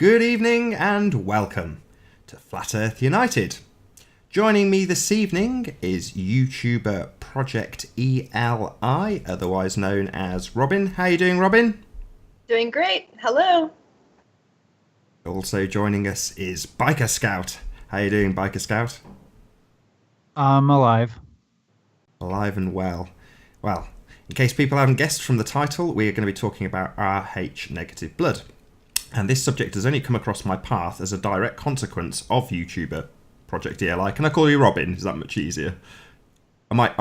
Good evening and welcome to Flat Earth United. Joining me this evening is YouTuber Project ELI, otherwise known as Robin. How are you doing, Robin? Doing great. Hello. Also joining us is Biker Scout. How are you doing, Biker Scout? I'm alive. Alive and well. Well, in case people haven't guessed from the title, we are going to be talking about Rh negative blood. And this subject has only come across my path as a direct consequence of YouTuber Project ELI. Can I call you Robin? Is that much easier? I might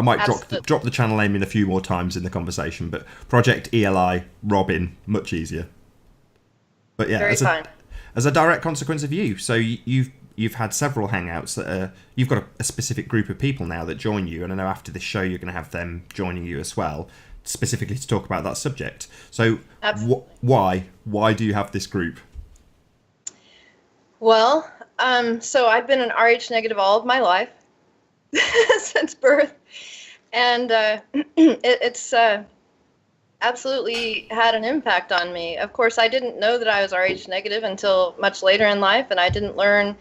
drop the channel name in a few more times in the conversation, but Project ELI Robin, much easier. But yeah, as a direct consequence of you. So you've had several hangouts that you've got a specific group of people now that join you, and I know after this show you're going to have them joining you as well, specifically to talk about that subject. So why do you have this group? Well, so I've been an Rh negative all of my life since birth, and it's absolutely had an impact on me. Of course, I didn't know that I was Rh negative until much later in life, and I didn't learn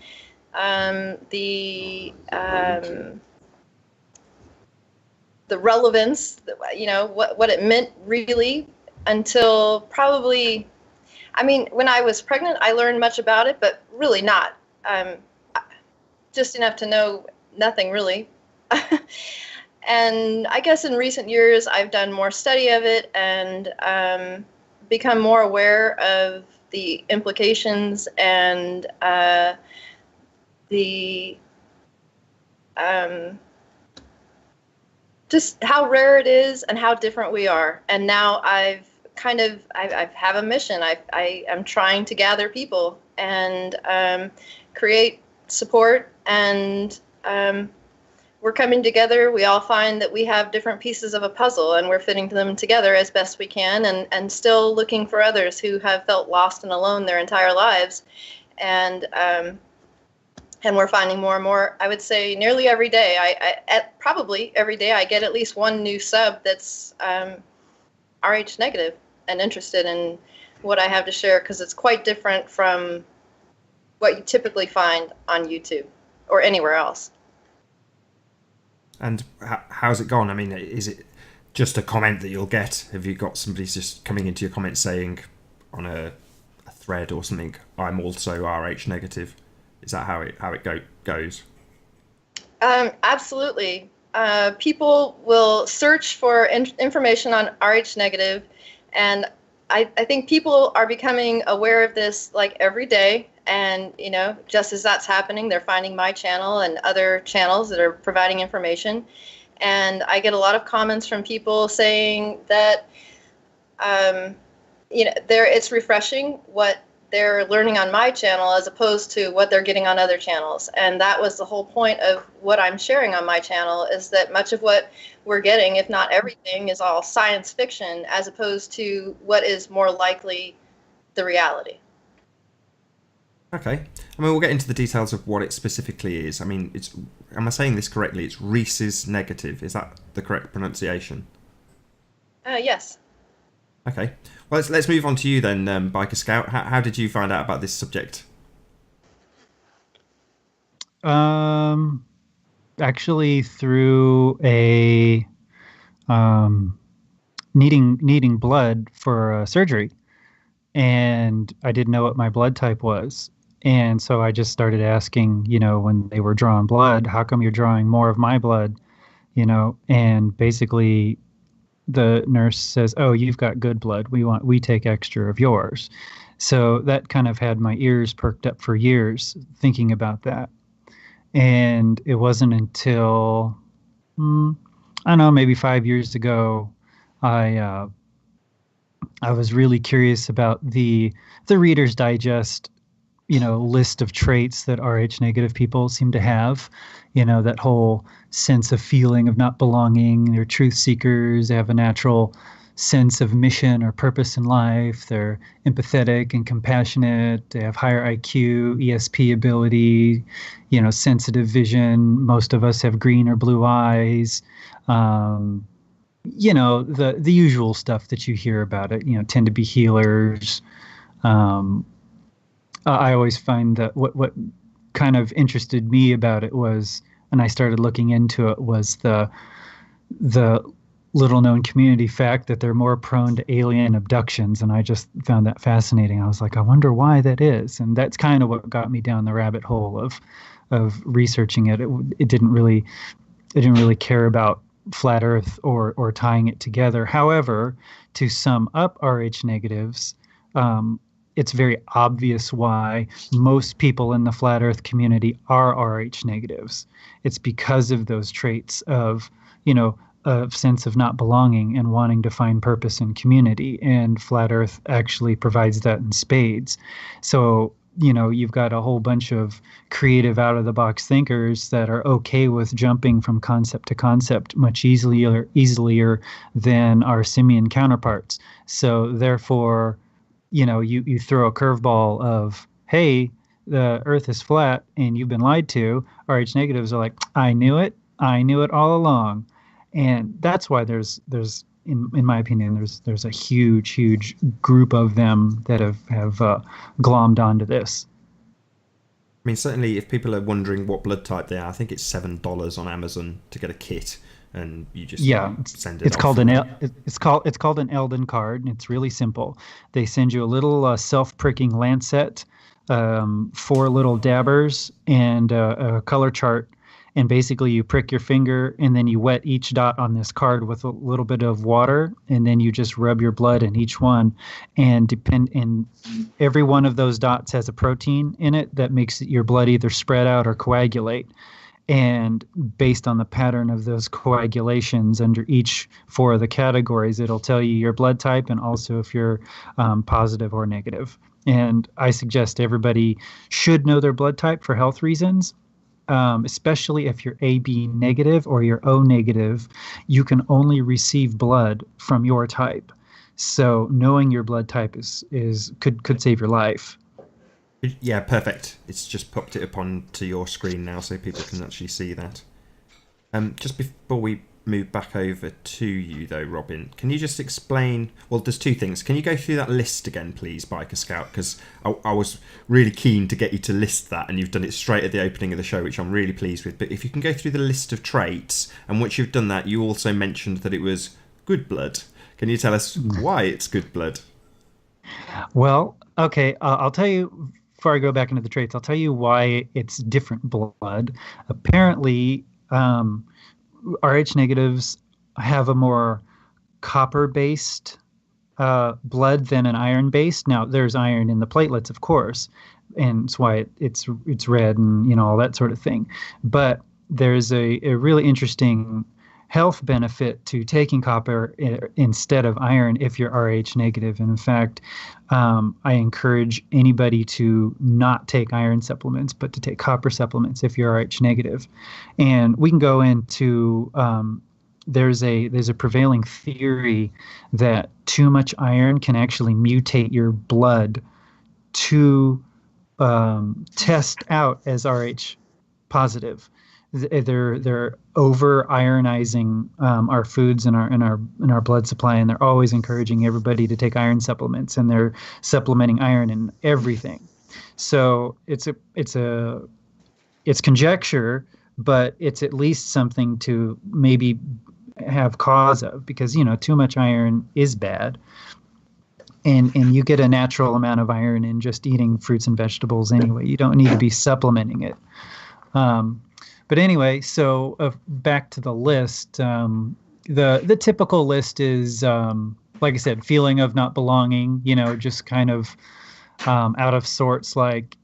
the relevance, what it meant really until probably, when I was pregnant, I learned much about it, but really not. Just enough to know nothing really. And I guess in recent years, I've done more study of it and become more aware of the implications and the just how rare it is and how different we are. And now I have a mission. I am trying to gather people and create support, and we're coming together. We all find that we have different pieces of a puzzle, and we're fitting them together as best we can, and still looking for others who have felt lost and alone their entire lives. And we're finding more and more, I would say nearly every day, probably every day I get at least one new sub that's Rh negative and interested in what I have to share, because it's quite different from what you typically find on YouTube or anywhere else. And how's it gone? Is it just a comment that you'll get? Have you got somebody just coming into your comments saying on a thread or something, I'm also Rh negative? Is that how it goes? Absolutely. People will search for information on Rh negative, and I think people are becoming aware of this like every day. And just as that's happening, they're finding my channel and other channels that are providing information. And I get a lot of comments from people saying that it's refreshing what they're learning on my channel as opposed to what they're getting on other channels. And that was the whole point of what I'm sharing on my channel, is that much of what we're getting, if not everything, is all science fiction as opposed to what is more likely the reality. Okay. We'll get into the details of what it specifically is. Am I saying this correctly? It's Rhesus negative. Is that the correct pronunciation? Yes. Okay. Well, let's move on to you then, Biker Scout. How did you find out about this subject? Actually, through a needing blood for surgery, and I didn't know what my blood type was, and so I just started asking, when they were drawing blood, how come you're drawing more of my blood, and basically the nurse says, oh, you've got good blood. We take extra of yours. So that kind of had my ears perked up for years thinking about that. And it wasn't until, I don't know, maybe 5 years ago, I was really curious about the Reader's Digest, list of traits that Rh negative people seem to have. That whole sense of feeling of not belonging. They're truth seekers. They have a natural sense of mission or purpose in life. They're empathetic and compassionate. They have higher IQ, ESP ability, sensitive vision. Most of us have green or blue eyes. The usual stuff that you hear about it. Tend to be healers. I always find that what kind of interested me about it was, and I started looking into it, was the little known community fact that they're more prone to alien abductions, and I just found that fascinating. I was like, I wonder why that is, and that's kind of what got me down the rabbit hole of researching it. It didn't really care about flat Earth or tying it together. However, to sum up Rh negatives, um, it's very obvious why most people in the flat Earth community are Rh negatives. It's because of those traits of, you know, a sense of not belonging and wanting to find purpose in community. And flat Earth actually provides that in spades. So, you know, you've got a whole bunch of creative out of the box thinkers that are okay with jumping from concept to concept much easier than our simian counterparts. So therefore, you know, you throw a curveball of, hey, the Earth is flat and you've been lied to. Rh negatives are like, I knew it all along, and that's why there's in my opinion there's a huge group of them that have glommed onto this. I mean, certainly, if people are wondering what blood type they are, I think it's $7 on Amazon to get a kit, and you just Yeah, send it it's off. called it's called an Eldon card, and it's really simple. They send you a little self-pricking lancet, four little dabbers, and a color chart. And basically, you prick your finger, and then you wet each dot on this card with a little bit of water, and then you just rub your blood in each one. And every one of those dots has a protein in it that makes your blood either spread out or coagulate. And based on the pattern of those coagulations under each four of the categories, it'll tell you your blood type and also if you're positive or negative. And I suggest everybody should know their blood type for health reasons, especially if you're AB negative or you're O negative. You can only receive blood from your type. So knowing your blood type is could save your life. Yeah, perfect. It's just popped it up onto your screen now, so people can actually see that. Just before we move back over to you, though, Robin, can you just explain? Well, there's two things. Can you go through that list again, please, Biker Scout? Because I was really keen to get you to list that, and you've done it straight at the opening of the show, which I'm really pleased with. But if you can go through the list of traits, and once you've done that, you also mentioned that it was good blood. Can you tell us why it's good blood? Well, okay, I'll tell you before I go back into the traits. I'll tell you why it's different blood. Apparently, Rh negatives have a more copper-based blood than an iron-based. Now, there's iron in the platelets, of course, and that's why it's red and you know all that sort of thing. But there's a really interesting health benefit to taking copper instead of iron if you're Rh negative. And in fact, I encourage anybody to not take iron supplements, but to take copper supplements if you're Rh negative. And we can go into there's a prevailing theory that too much iron can actually mutate your blood to test out as Rh positive. They're over ironizing our foods and our blood supply, and they're always encouraging everybody to take iron supplements, and they're supplementing iron in everything. So it's conjecture, but it's at least something to maybe have cause of, because you know too much iron is bad. And you get a natural amount of iron in just eating fruits and vegetables anyway. You don't need to be supplementing it. But anyway, so back to the list. The typical list is, like I said, feeling of not belonging. You know, just kind of out of sorts. Like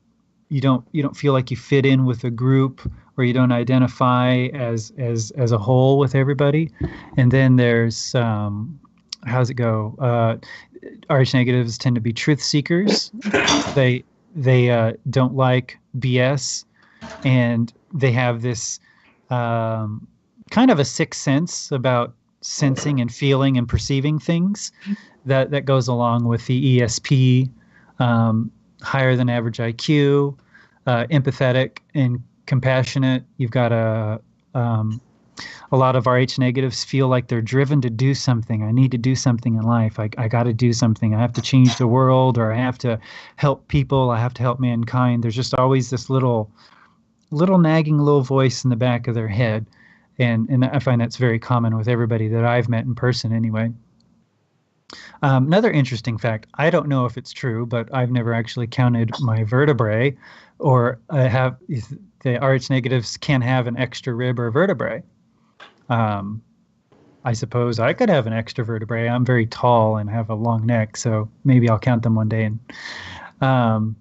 you don't feel like you fit in with a group, or you don't identify as a whole with everybody. And then there's how's it go? Rh negatives tend to be truth seekers. They don't like BS, and they have this kind of a sixth sense about sensing and feeling and perceiving things that goes along with the ESP, higher than average IQ, empathetic and compassionate. You've got a A lot of Rh negatives feel like they're driven to do something. I need to do something in life. I got to do something. I have to change the world, or I have to help people. I have to help mankind. There's just always this little nagging little voice in the back of their head. And I find that's very common with everybody that I've met in person anyway. Another interesting fact, I don't know if it's true, but I've never actually counted my vertebrae, or the Rh negatives can have an extra rib or vertebrae. I suppose I could have an extra vertebrae. I'm very tall and have a long neck, so maybe I'll count them one day. And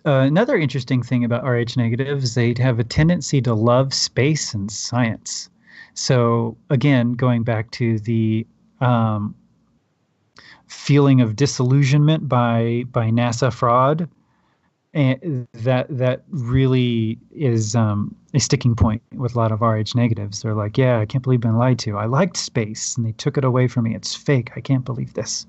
another interesting thing about Rh negatives is they have a tendency to love space and science. So again, going back to the feeling of disillusionment by NASA fraud, and that really is a sticking point with a lot of Rh negatives. They're like, yeah, I can't believe I've been lied to. I liked space, and they took it away from me. It's fake. I can't believe this.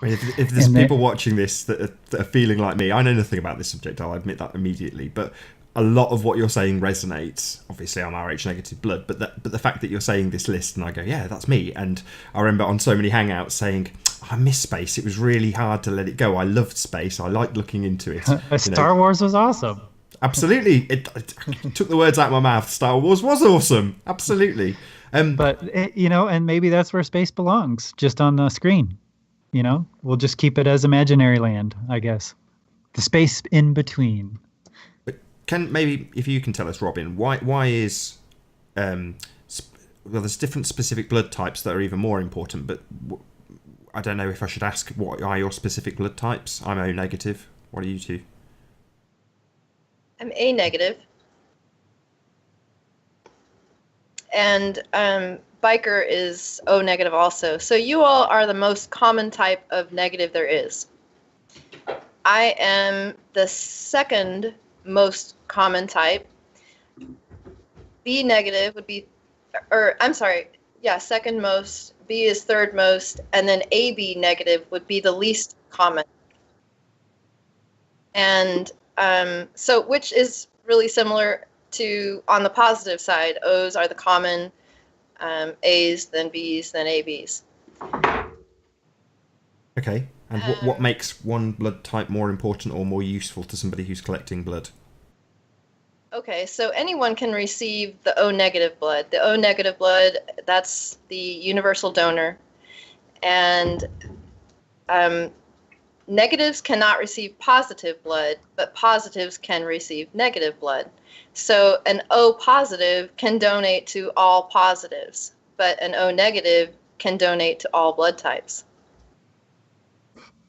If there's people watching this that are feeling like me, I know nothing about this subject, I'll admit that immediately, but a lot of what you're saying resonates. Obviously, I'm Rh negative blood, but the fact that you're saying this list, and I go, yeah, that's me. And I remember on so many hangouts saying, I miss space. It was really hard to let it go. I loved space. I liked looking into it. Star Wars was awesome. Absolutely. It took the words out of my mouth. Star Wars was awesome. Absolutely. But, and maybe that's where space belongs, just on the screen. We'll just keep it as imaginary land, I guess. The space in between. Maybe if you can tell us, Robin, why is there's different specific blood types that are even more important, but I don't know if I should ask what are your specific blood types. I'm O negative. What are you two? I'm A negative. And Biker is O negative also. So you all are the most common type of negative there is. I am the second most common type. B negative would be, second most. B is third most, and then AB negative would be the least common. And so, which is really similar to on the positive side. O's are the common, A's, then B's, then AB's. Okay. And what makes one blood type more important or more useful to somebody who's collecting blood? Okay, so anyone can receive the O negative blood. The O negative blood, that's the universal donor. And negatives cannot receive positive blood, but positives can receive negative blood. So an O positive can donate to all positives, but an O negative can donate to all blood types.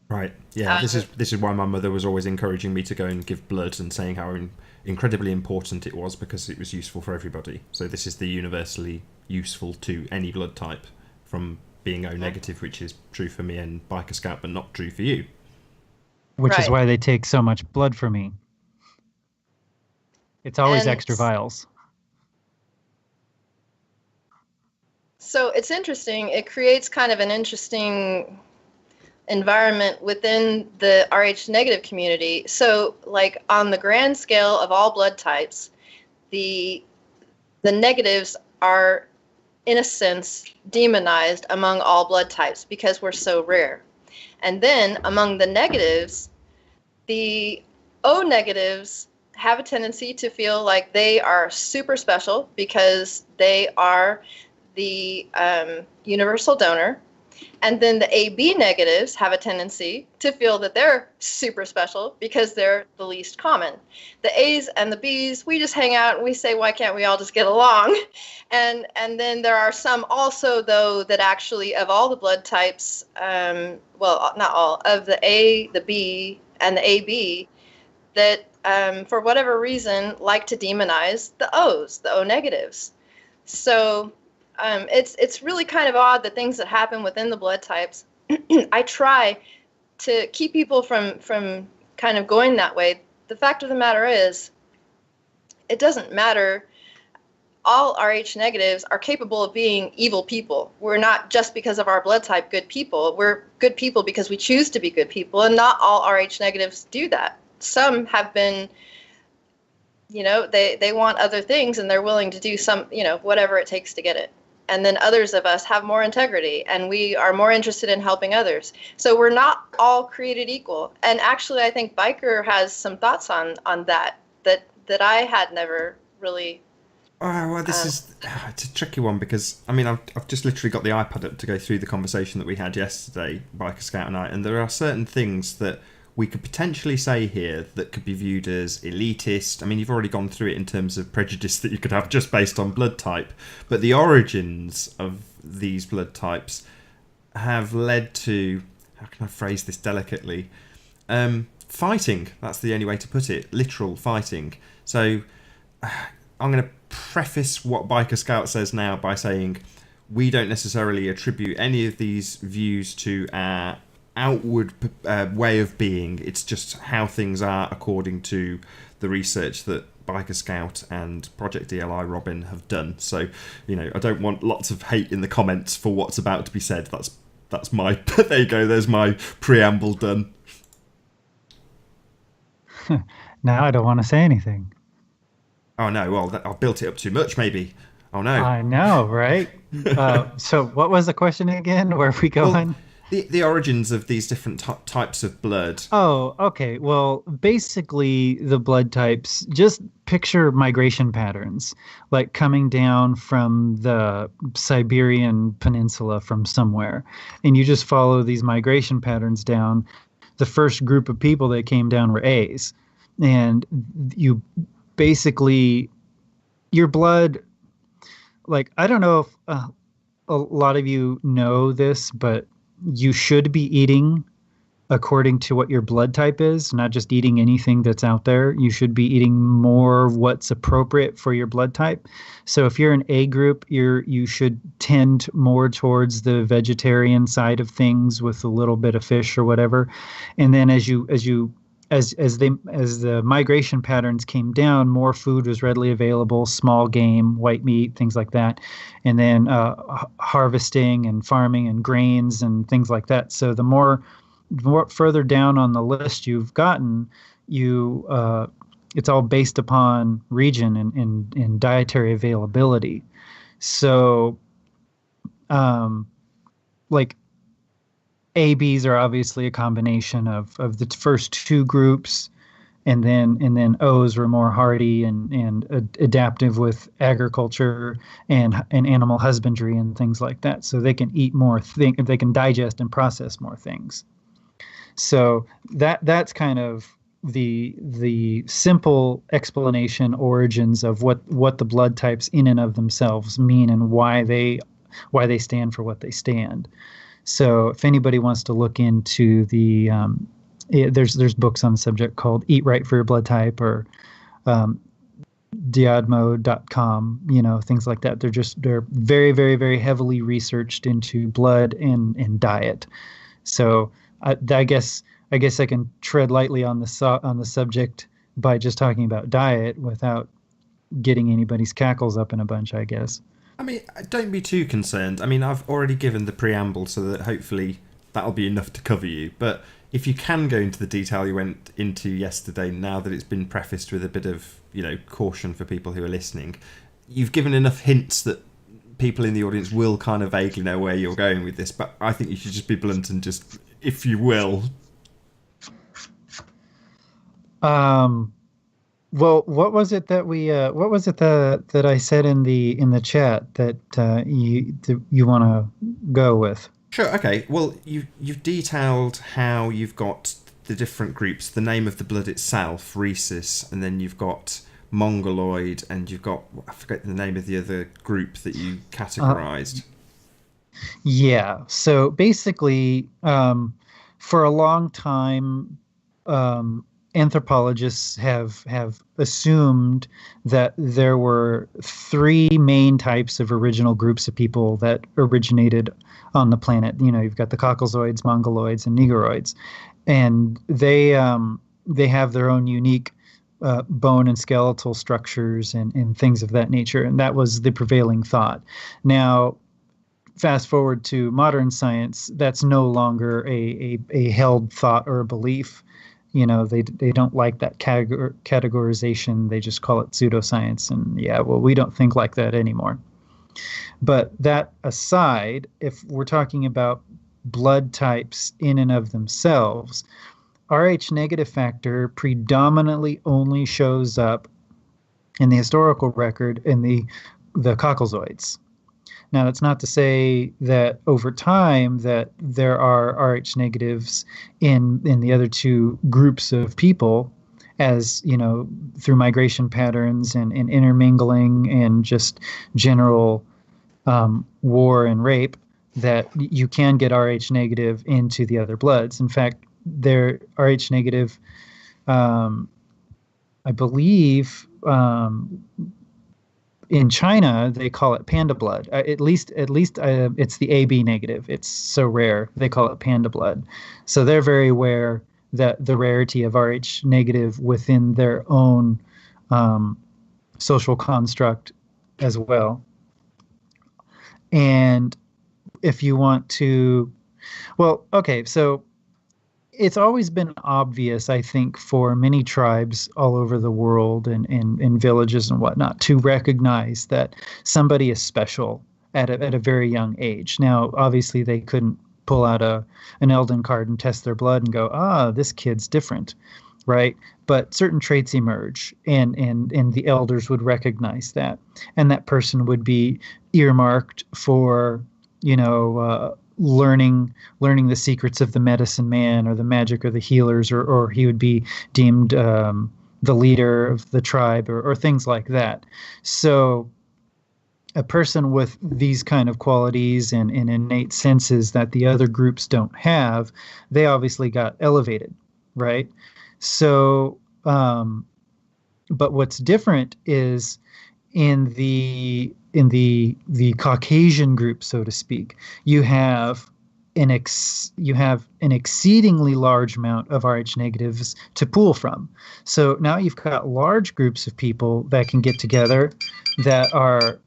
Right. Yeah. This is why my mother was always encouraging me to go and give blood and saying how incredibly important it was because it was useful for everybody. So this is the universally useful to any blood type, from being O negative, which is true for me and Biker Scout, but not true for you. Which is why they take so much blood from me. It's always extra vials. So it's interesting. It creates kind of an interesting environment within the Rh negative community. So like on the grand scale of all blood types, the negatives are in a sense demonized among all blood types because we're so rare. And then among the negatives, the O negatives have a tendency to feel like they are super special because they are the universal donor. And then the AB negatives have a tendency to feel that they're super special because they're the least common. The A's and the B's, we just hang out and we say, why can't we all just get along? And then there are some also, though, that actually of all the blood types, well, not all, of the A, the B, and the AB, that for whatever reason like to demonize the O's, the O negatives. So it's really kind of odd, the things that happen within the blood types. I try to keep people from kind of going that way. The fact of the matter is, it doesn't matter. All Rh negatives are capable of being evil people. We're not just because of our blood type good people. We're good people because we choose to be good people, and not all Rh negatives do that. Some have been they want other things and they're willing to do some, whatever it takes to get it. And then others of us have more integrity and we are more interested in helping others. So we're not all created equal. And actually, I think Biker has some thoughts on that I had never really. Oh, well, it's a tricky one because, I mean, I've just literally got the iPad up to go through the conversation that we had yesterday, Biker Scout and I, and there are certain things that we could potentially say here that could be viewed as elitist. I mean, you've already gone through it in terms of prejudice that you could have just based on blood type, but the origins of these blood types have led to, how can I phrase this delicately? Fighting. That's the only way to put it. Literal fighting. So I'm going to preface what Biker Scout says now by saying we don't necessarily attribute any of these views to our outward way of being. It's just how things are according to the research that Biker Scout and Project ELI Robin have done. So, I don't want lots of hate in the comments for what's about to be said. That's my there you go, there's my preamble done. Now I don't want to say anything. Oh no, well, I built it up too much maybe. Oh no. I know, right? So what was the question again? Where are we going? Well, the origins of these different types of blood. Oh, okay. Well, basically, the blood types, just picture migration patterns, like coming down from the Siberian Peninsula from somewhere. And you just follow these migration patterns down. The first group of people that came down were A's. And you basically, your blood, like, I don't know if a lot of you know this, but you should be eating according to what your blood type is, not just eating anything that's out there. You should be eating more what's appropriate for your blood type. So if you're an A group, you should tend more towards the vegetarian side of things with a little bit of fish or whatever. And then as the migration patterns came down, more food was readily available, small game, white meat, things like that, and then harvesting and farming and grains and things like that. So the more further down on the list you've gotten, it's all based upon region and dietary availability. So, like, ABs are obviously a combination of the first two groups, and then O's were more hardy and adaptive with agriculture and animal husbandry and things like that. So they can eat more they can digest and process more things. So that's kind of the simple explanation, origins of what the blood types in and of themselves mean and why they stand for what they stand. So if anybody wants to look into there's books on the subject called Eat Right for Your Blood Type or diadmo.com, things like that. They're very, very, very heavily researched into blood and diet. So I guess I can tread lightly on the subject by just talking about diet without getting anybody's cackles up in a bunch, I guess. I mean, don't be too concerned. I mean, I've already given the preamble so that hopefully that'll be enough to cover you. But if you can go into the detail you went into yesterday, now that it's been prefaced with a bit of, caution for people who are listening, you've given enough hints that people in the audience will kind of vaguely know where you're going with this. But I think you should just be blunt and just, if you will. Well, what was it that that I said in the chat that you want to go with? Sure. Okay. Well, you've detailed how you've got the different groups, the name of the blood itself, rhesus, and then you've got mongoloid, and you've got, I forget the name of the other group that you categorized. Yeah. So basically, for a long time, anthropologists have assumed that there were three main types of original groups of people that originated on the planet. You've got the caucasoids, mongoloids, and negroids, and they have their own unique bone and skeletal structures and things of that nature, and that was the prevailing thought. Now, fast forward to modern science, that's no longer a held thought or a belief. They don't like that categorization. They just call it pseudoscience. And yeah, well, we don't think like that anymore. But that aside, if we're talking about blood types in and of themselves, Rh negative factor predominantly only shows up in the historical record in the Caucasoids. Now, that's not to say that over time that there are Rh negatives in the other two groups of people, as through migration patterns and intermingling and just general war and rape, that you can get Rh negative into the other bloods. In fact, they're Rh negative, I believe, in China they call it panda blood. At least it's the AB negative. It's so rare they call it panda blood. So they're very aware that the rarity of Rh negative within their own social construct as well. And if you want to, well, okay, so it's always been obvious, I think, for many tribes all over the world and in villages and whatnot to recognize that somebody is special at a very young age. Now, obviously, they couldn't pull out an Eldon card and test their blood and go, this kid's different, right? But certain traits emerge, and the elders would recognize that, and that person would be earmarked for, learning the secrets of the medicine man or the magic or the healers, or he would be deemed the leader of the tribe or things like that. So a person with these kind of qualities and innate senses that the other groups don't have, they obviously got elevated, right? So, but what's different is in the Caucasian group, so to speak, you have an exceedingly large amount of Rh negatives to pull from. So now you've got large groups of people that can get together that are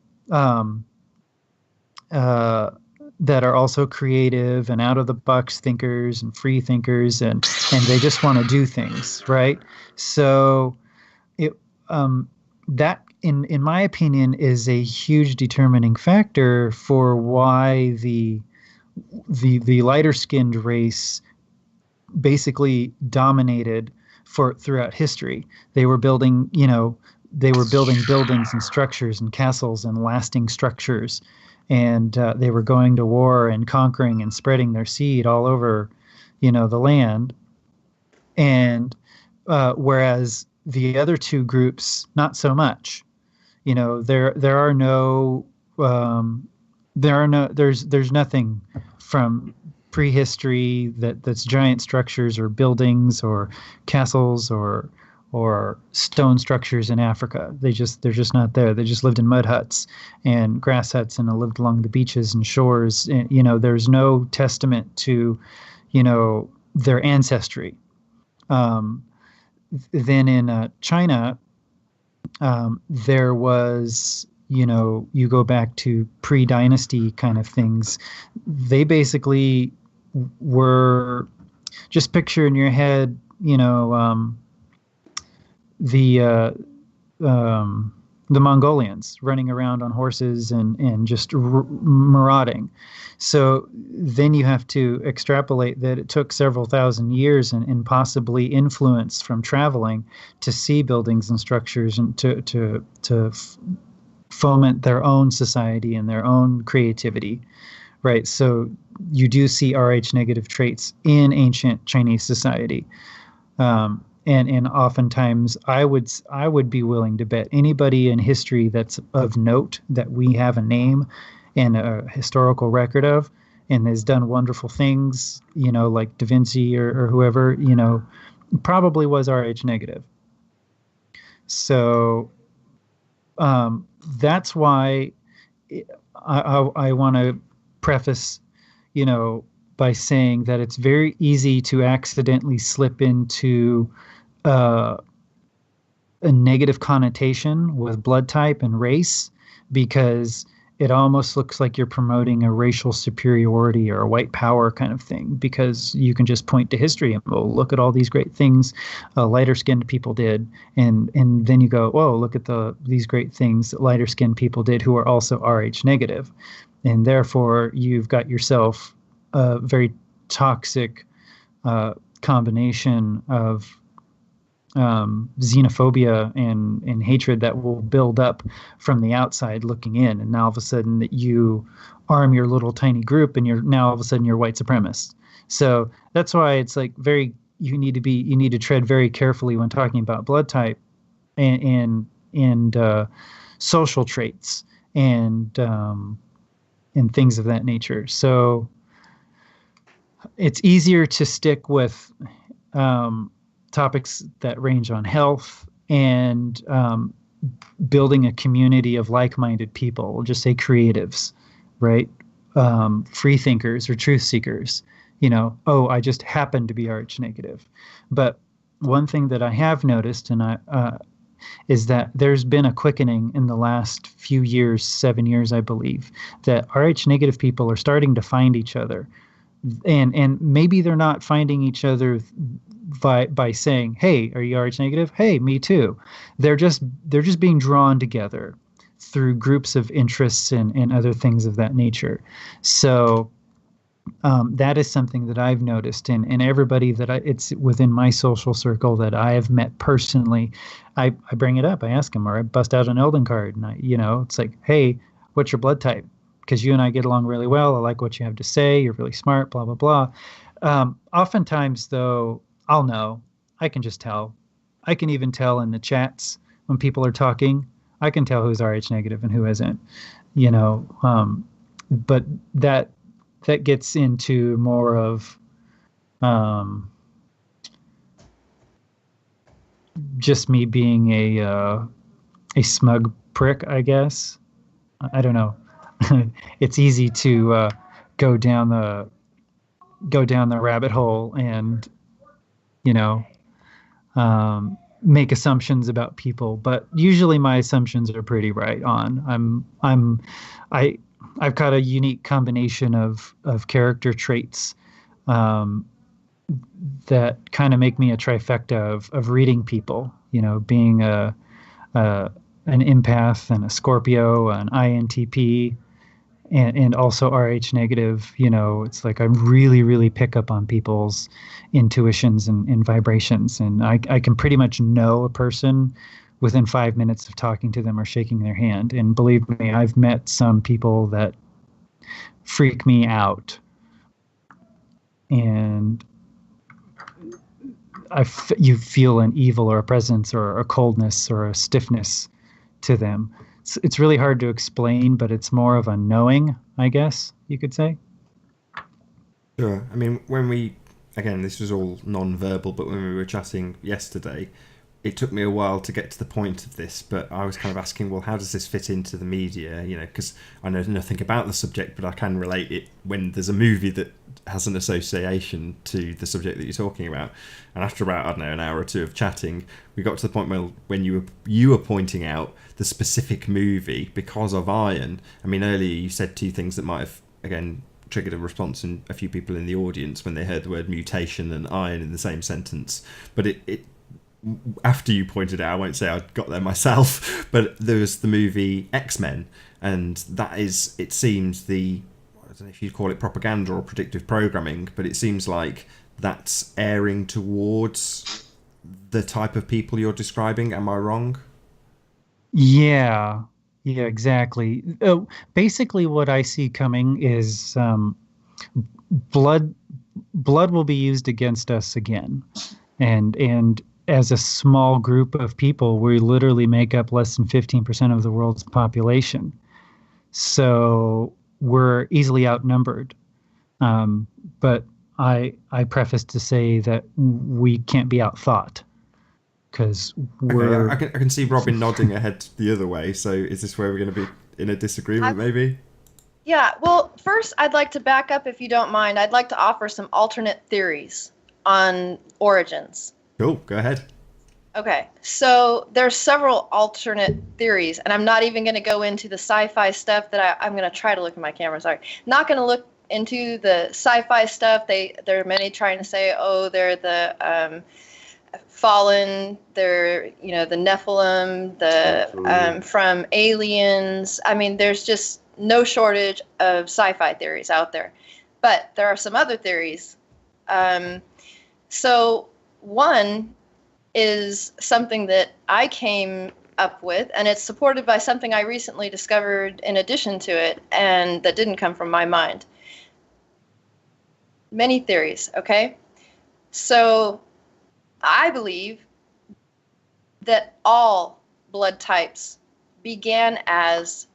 also creative and out of the box thinkers and free thinkers, and they just want to do things, right? So that in my opinion is a huge determining factor for why the lighter skinned race basically dominated throughout history. They were building buildings and structures and castles and lasting structures, and they were going to war and conquering and spreading their seed all over, the land. And whereas the other two groups, not so much. There's nothing from prehistory that's giant structures or buildings or castles or stone structures in Africa. They're just not there. They just lived in mud huts and grass huts and lived along the beaches and shores. And, there's no testament to, their ancestry. Then in China, there was, you go back to pre-dynasty kind of things. They basically were, just picture in your head, the Mongolians running around on horses and just marauding. So then you have to extrapolate that it took several thousand years and possibly influence from traveling to see buildings and structures and to foment their own society and their own creativity, right? So you do see Rh negative traits in ancient Chinese society. And oftentimes I would be willing to bet anybody in history that's of note that we have a name and a historical record of and has done wonderful things, like Da Vinci or whoever, probably was Rh negative. So that's why I want to preface, by saying that it's very easy to accidentally slip into a negative connotation with blood type and race, because it almost looks like you're promoting a racial superiority or a white power kind of thing, because you can just point to history and, oh, look at all these great things lighter skinned people did, and then you go, whoa, look at these great things that lighter skinned people did who are also Rh negative, and therefore you've got yourself a very toxic combination of xenophobia and hatred that will build up from the outside looking in. And now all of a sudden that you arm your little tiny group and all of a sudden you're white supremacist. So that's why it's like you need to tread very carefully when talking about blood type and social traits and things of that nature. So it's easier to stick with topics that range on health and building a community of like-minded people. We'll just say creatives, right? Free thinkers or truth seekers. I just happen to be Rh negative. But one thing that I have noticed, is that there's been a quickening in the last few years, 7 years, I believe, that Rh negative people are starting to find each other. And maybe they're not finding each other by saying, hey, are you Rh negative? Hey, me too. They're just being drawn together through groups of interests and other things of that nature. So that is something that I've noticed, and everybody it's within my social circle that I have met personally, I bring it up. I ask them, or I bust out an Elden card, and it's like, hey, what's your blood type? Because you and I get along really well. I like what you have to say. You're really smart, blah, blah, blah. Oftentimes, though, I'll know. I can just tell. I can even tell in the chats when people are talking. I can tell who's Rh negative and who isn't. But that gets into more of just me being a smug prick, I guess. I don't know. It's easy to go down the rabbit hole and make assumptions about people, but usually my assumptions are pretty right on. I've got a unique combination of character traits that kind of make me a trifecta of reading people. Being an empath and a Scorpio, an INTP, and also Rh negative. It's like I really, really pick up on people's intuitions and vibrations, and I can pretty much know a person within 5 minutes of talking to them or shaking their hand. And believe me, I've met some people that freak me out, and you feel an evil or a presence or a coldness or a stiffness to them. It's really hard to explain, but it's more of a knowing, I guess you could say. Sure. I mean, again, this was all non-verbal, but when we were chatting yesterday, it took me a while to get to the point of this, but I was kind of asking, well, how does this fit into the media? Because I know nothing about the subject, but I can relate it when there's a movie that has an association to the subject that you're talking about. And after about, I don't know, an hour or two of chatting, we got to the point when you were pointing out the specific movie because of iron. I mean, earlier you said two things that might have, again, triggered a response in a few people in the audience when they heard the word mutation and iron in the same sentence. But it after you pointed out, I won't say I got there myself, but there was the movie X-Men, and that is, it seems, I don't know if you'd call it propaganda or predictive programming, but it seems like that's airing towards the type of people you're describing. Am I wrong? Yeah, exactly. Basically, what I see coming is blood will be used against us again, and as a small group of people, we literally make up less than 15% of the world's population. So we're easily outnumbered. But I preface to say that we can't be outthought, because we're... Okay, I can see Robin nodding ahead the other way. So is this where we're going to be in a disagreement, maybe? Yeah, well, first I'd like to back up, if you don't mind. I'd like to offer some alternate theories on origins. Cool, go ahead. Okay, so there's several alternate theories, and I'm not even going to go into the sci-fi stuff that I'm going to try to look at my camera. Sorry, not going to look into the sci-fi stuff. There are many trying to say, oh, they're the fallen, they're the Nephilim, the from aliens. I mean, there's just no shortage of sci-fi theories out there, but there are some other theories. So one is something that I came up with, and it's supported by something I recently discovered in addition to it, and that didn't come from my mind. Many theories, okay? So I believe that all blood types began as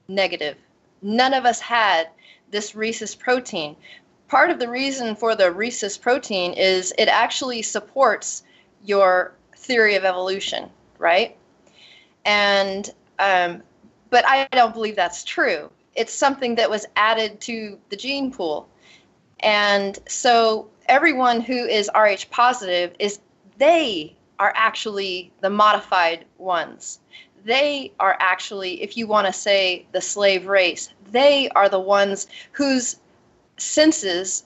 negative. None of us had this rhesus protein. Part of the reason for the rhesus protein is it actually supports your theory of evolution, right? And but I don't believe that's true. It's something that was added to the gene pool. And so everyone who is Rh positive they are actually the modified ones. They are actually, if you want to say the slave race, they are the ones whose senses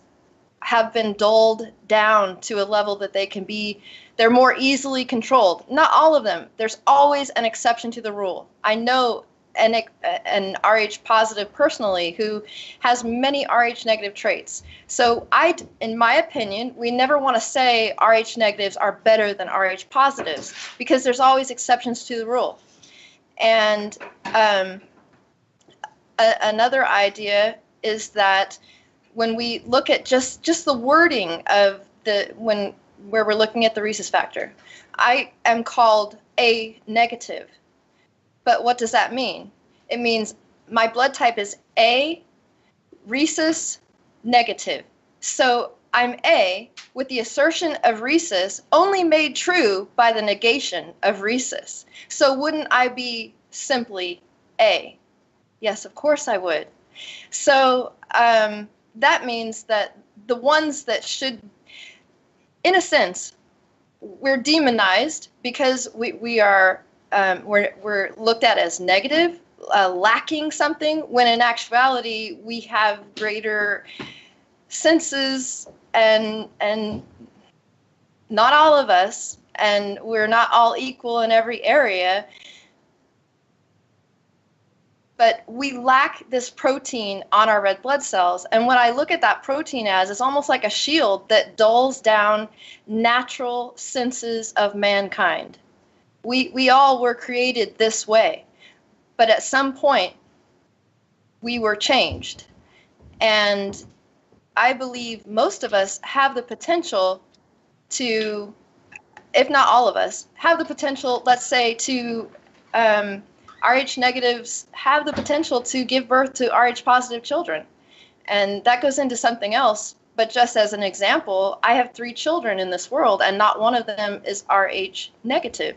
have been dulled down to a level that they're more easily controlled. Not all of them. There's always an exception to the rule. I know an Rh positive personally who has many Rh negative traits. So in my opinion, we never want to say Rh negatives are better than Rh positives because there's always exceptions to the rule. And another idea is that when we look at just the wording of where we're looking at the rhesus factor, I am called A negative. But what does that mean? It means my blood type is A, rhesus, negative. So I'm A with the assertion of rhesus only made true by the negation of rhesus. So wouldn't I be simply A? Yes, of course I would. So that means that the ones that should, in a sense, we're demonized because we are we're looked at as negative, lacking something, when in actuality we have greater senses, and not all of us, and we're not all equal in every area. But we lack this protein on our red blood cells. And what I look at that protein as is almost like a shield that dulls down natural senses of mankind. We all were created this way. But at some point, we were changed. And I believe most of us have the potential to, if not all of us, have the potential, let's say, to Rh negatives have the potential to give birth to Rh positive children. And that goes into something else. But just as an example, I have 3 children in this world, and not one of them is Rh negative.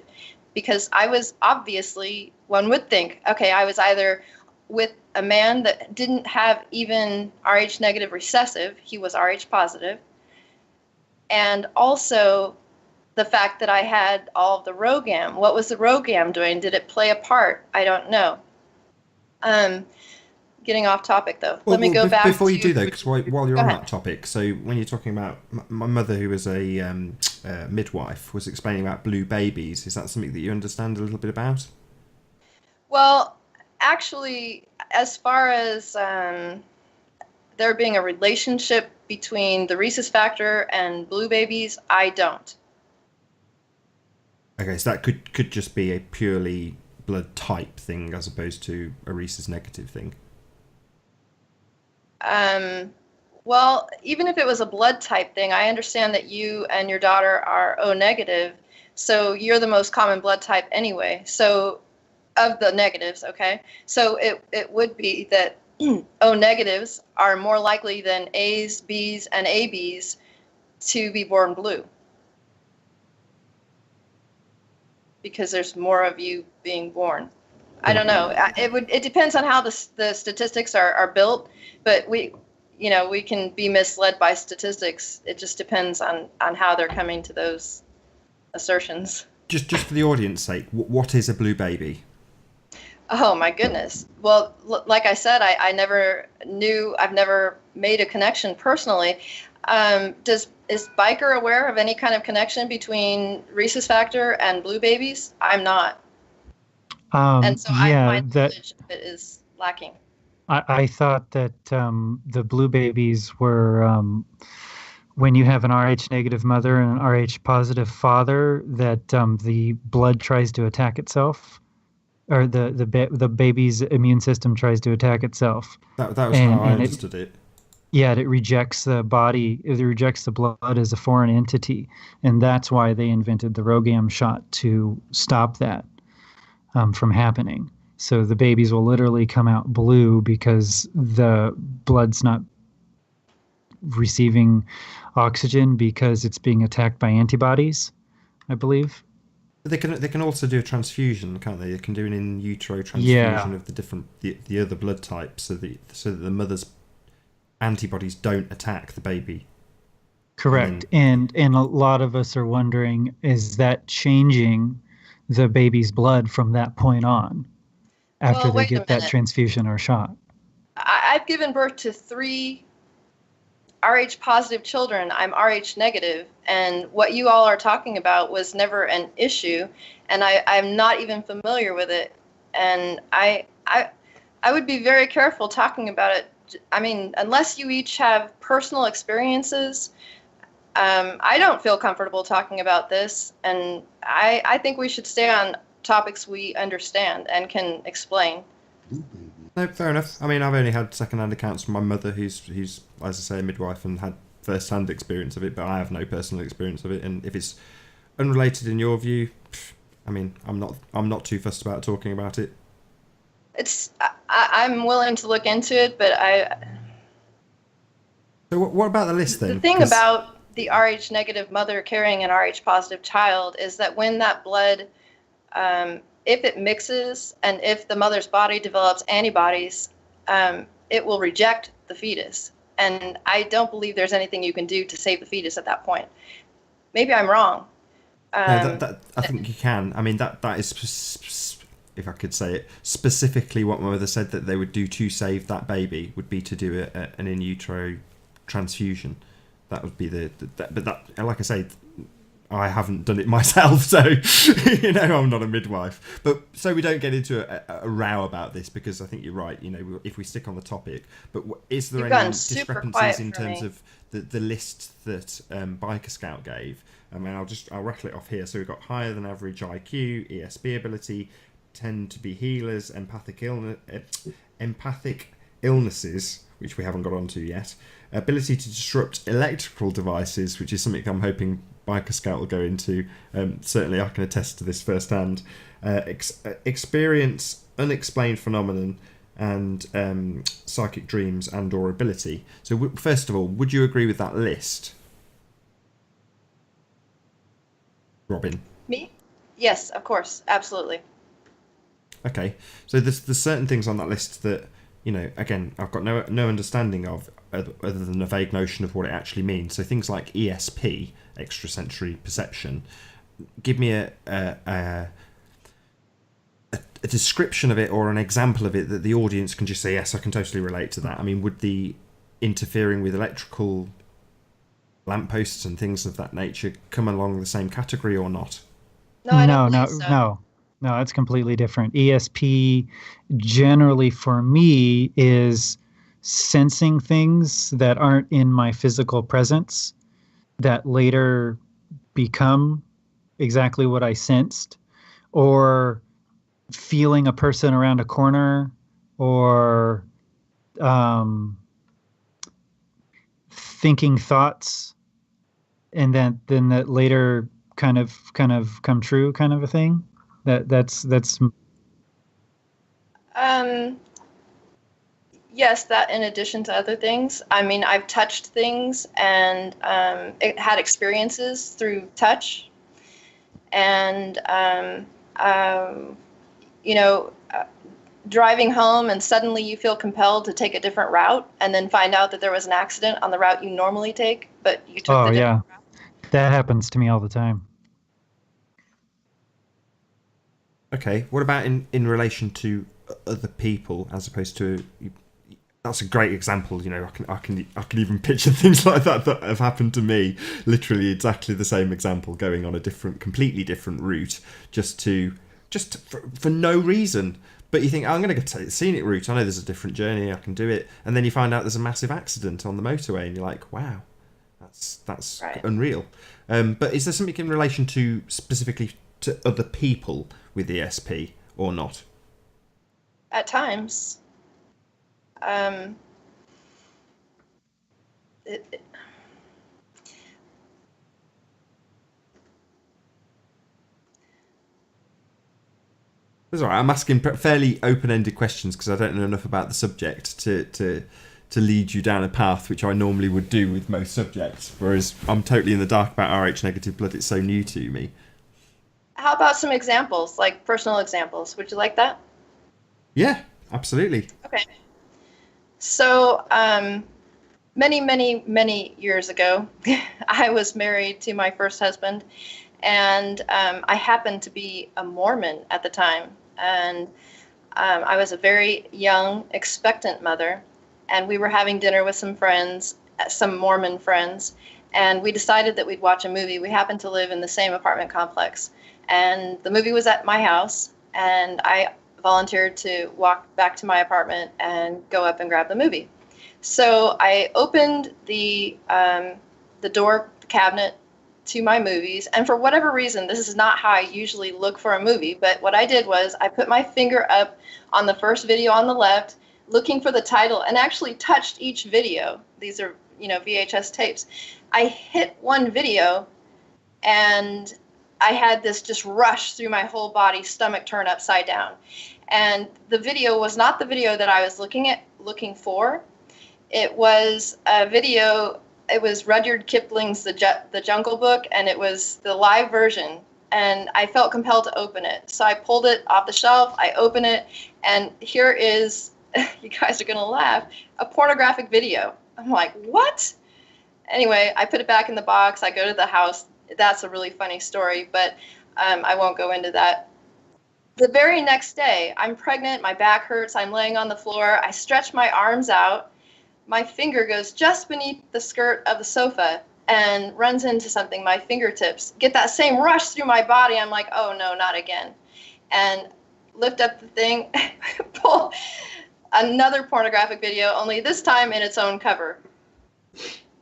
Because I was obviously, one would think, okay, I was either with a man that didn't have even Rh negative recessive, he was Rh positive, and also the fact that I had all of the ROGAM. What was the ROGAM doing? Did it play a part? I don't know. Getting off topic, though. Let me go back before you to... do, though, because while you're on ahead. that topic, so when you're talking about my mother, who was a midwife, was explaining about blue babies. Is that something that you understand a little bit about? Well, actually, as far as there being a relationship between the rhesus factor and blue babies, I don't. Okay, so that could just be a purely blood type thing as opposed to a rhesus negative thing. Well, even if it was a blood type thing, I understand that you and your daughter are O negative, so you're the most common blood type anyway. So of the negatives, okay? So it would be that O negatives are more likely than A's, B's, and AB's to be born blue, because there's more of you being born. I don't know. It depends on how the statistics are built, but we can be misled by statistics. It just depends on how they're coming to those assertions. Just for the audience sake, what is a blue baby? Oh my goodness. Well, like I said, I never knew. I've never made a connection personally. Is Biker aware of any kind of connection between rhesus factor and blue babies? I'm not, and so my Yeah, knowledge of it is lacking. I thought that the blue babies were when you have an Rh negative mother and an Rh positive father, that the blood tries to attack itself, or the baby's immune system tries to attack itself, That was how and I and understood it. it rejects the body, it rejects the blood as a foreign entity, and that's why they invented the Rogam shot, to stop that from happening. So the babies will literally come out blue because the blood's not receiving oxygen because it's being attacked by antibodies, I believe. They can also do a transfusion, can't they? They can do an in utero Yeah, transfusion of the other blood types, so that the mother's antibodies don't attack the baby. correct. And a lot of us are wondering, is that changing the baby's blood from that point on after Well, they wait a get that minute. transfusion or shot? I've given birth to 3 Rh positive children. I'm Rh negative, and what you all are talking about was never an issue, and I'm not even familiar with it. And I would be very careful talking about it. I mean, unless you each have personal experiences, I don't feel comfortable talking about this, and I think we should stay on topics we understand and can explain. No, fair enough. I mean, I've only had second-hand accounts from my mother, who's as I say, a midwife and had first-hand experience of it, but I have no personal experience of it. And if it's unrelated in your view, I mean, I'm not too fussed about talking about it. I'm willing to look into it, but So what about the list then? the thing 'Cause about the Rh negative mother carrying an Rh positive child is that when that blood, if it mixes and if the mother's body develops antibodies, it will reject the fetus. And I don't believe there's anything you can do to save the fetus at that point. Maybe I'm wrong. no, that I think you can. I mean, that is, if I could say it, specifically what my mother said that they would do to save that baby would be to do an in utero transfusion. That would be but that, like I say, I haven't done it myself, so I'm not a midwife. But so we don't get into a row about this, because I think you're right. If we stick on the topic, but is there You've any gotten super discrepancies quiet in for terms me. of the list that Biker Scout gave? I mean, I'll rattle it off here. So we've got higher than average IQ, ESP ability, tend to be healers, empathic illnesses, which we haven't got onto yet, ability to disrupt electrical devices, which is something I'm hoping Biker Scout will go into. Certainly I can attest to this firsthand. Experience unexplained phenomenon, and psychic dreams and or ability. So first of all, would you agree with that list, Robin? Me? Yes, of course, absolutely. Okay, so there's certain things on that list that, again, I've got no understanding of, other than a vague notion of what it actually means. So things like ESP, extrasensory perception. Give me a description of it, or an example of it that the audience can just say, yes, I can totally relate to that. I mean, would the interfering with electrical lampposts and things of that nature come along the same category or not? No, I don't No, believe no, so. no, it's completely different. ESP generally for me is sensing things that aren't in my physical presence that later become exactly what I sensed, or feeling a person around a corner, or um, thinking thoughts, and then that later kind of come true, kind of a thing. That's Um, yes, that in addition to other things. I mean, I've touched things and it had experiences through touch, and you know, driving home and suddenly you feel compelled to take a different route, and then find out that there was an accident on the route you normally take, but you took Oh the different yeah, route. that happens to me all the time. Okay. What about in relation to other people as opposed to? That's a great example. You know, I can even picture things like that have happened to me. Literally, exactly the same example, going on a completely different route, just for no reason. But you think, oh, I'm going to take the scenic route. I know there's a different journey. I can do it. And then you find out there's a massive accident on the motorway, and you're like, wow, that's Right. unreal. But is there something in relation to specifically to other people with ESP or not? At times, um, it, That's all right. I'm asking fairly open-ended questions because I don't know enough about the subject to lead you down a path which I normally would do with most subjects. Whereas I'm totally in the dark about Rh negative blood. It's so new to me. how about some examples, like personal examples? Would you like that? Yeah, absolutely. Okay. So, many, many, many years ago, I was married to my first husband, and I happened to be a Mormon at the time. And I was a very young, expectant mother, and we were having dinner with some friends, some Mormon friends, and we decided that we'd watch a movie. We happened to live in the same apartment complex, and the movie was at my house, and I volunteered to walk back to my apartment and go up and grab the movie. So I opened the door cabinet to my movies, and for whatever reason, this is not how I usually look for a movie, but what I did was I put my finger up on the first video on the left, looking for the title, and actually touched each video. These are, VHS tapes. I hit one video, and I had this just rush through my whole body, stomach turn upside down. And the video was not the video that I was looking for. It was a video. It was Rudyard Kipling's The Jungle Book, and it was the live version. And I felt compelled to open it, so I pulled it off the shelf. I open it, and here is, you guys are gonna laugh, a pornographic video. I'm like, what? Anyway, I put it back in the box. I go to the house. That's a really funny story, but I won't go into that. The very next day, I'm pregnant, my back hurts, I'm laying on the floor, I stretch my arms out, my finger goes just beneath the skirt of the sofa and runs into something, my fingertips get that same rush through my body. I'm like, oh no, not again. And lift up the thing, pull another pornographic video, only this time in its own cover.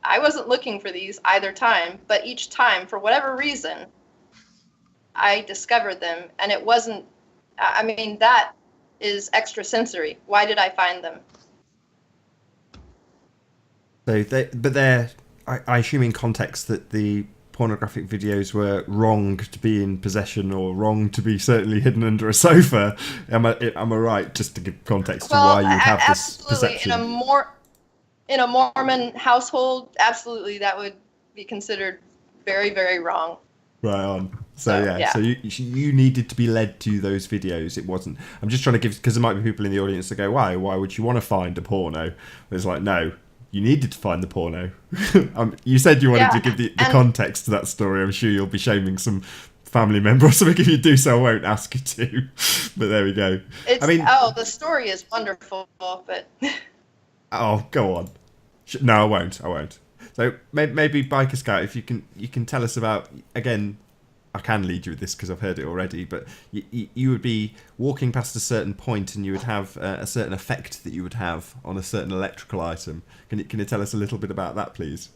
I wasn't looking for these either time, but each time, for whatever reason, I discovered them, and it wasn't, that is extrasensory. Why did I find them? So I assume in context that the pornographic videos were wrong to be in possession or wrong to be certainly hidden under a sofa. Am I right? Just to give context to why you have this perception. In a Mormon household, absolutely, that would be considered very, very wrong. Right on. So you needed to be led to those videos. It wasn't. I'm just trying to give, because there might be people in the audience that go, why would you want to find a porno? But it's like, no, you needed to find the porno. You said you wanted to give the context to that story. I'm sure you'll be shaming some family member or something. If you do so, I won't ask you to. But there we go. The story is wonderful, but oh, go on. No, I won't. So maybe Biker Scout, if you can tell us about, again, I can lead you with this because I've heard it already, but you would be walking past a certain point and you would have a certain effect that you would have on a certain electrical item. Can you tell us a little bit about that, please?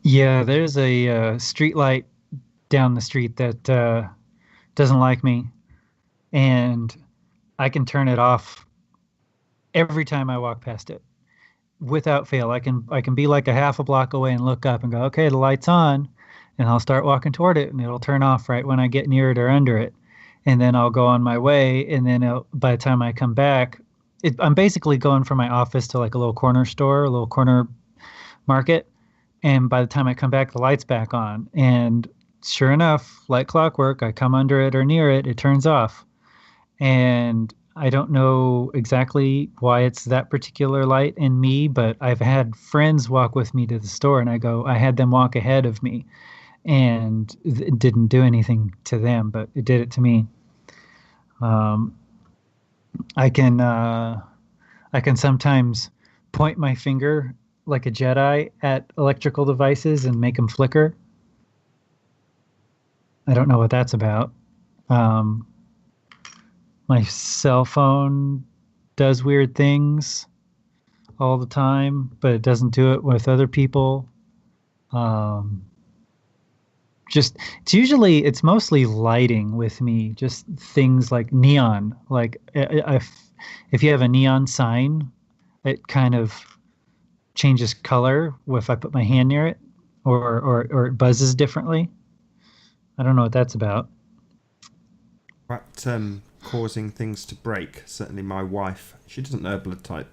Yeah, there's a street light down the street that doesn't like me, and I can turn it off every time I walk past it. Without fail, I can be like a half a block away and look up and go, okay, the light's on, and I'll start walking toward it, and it'll turn off right when I get near it or under it, and then I'll go on my way, and then by the time I come back, I'm basically going from my office to like a little corner store, a little corner market, and by the time I come back, the light's back on, and sure enough, like clockwork, I come under it or near it, it turns off, and I don't know exactly why it's that particular light in me, but I've had friends walk with me to the store, and I had them walk ahead of me, and it didn't do anything to them, but it did it to me. Um, I can I can sometimes point my finger like a Jedi at electrical devices and make them flicker. I don't know what that's about. Um, my cell phone does weird things all the time, but it doesn't do it with other people. Um, just it's mostly lighting with me. Just things like neon. Like if you have a neon sign, it kind of changes color if I put my hand near it, or it buzzes differently. I don't know what that's about. But causing things to break. Certainly, my wife. She doesn't know her blood type,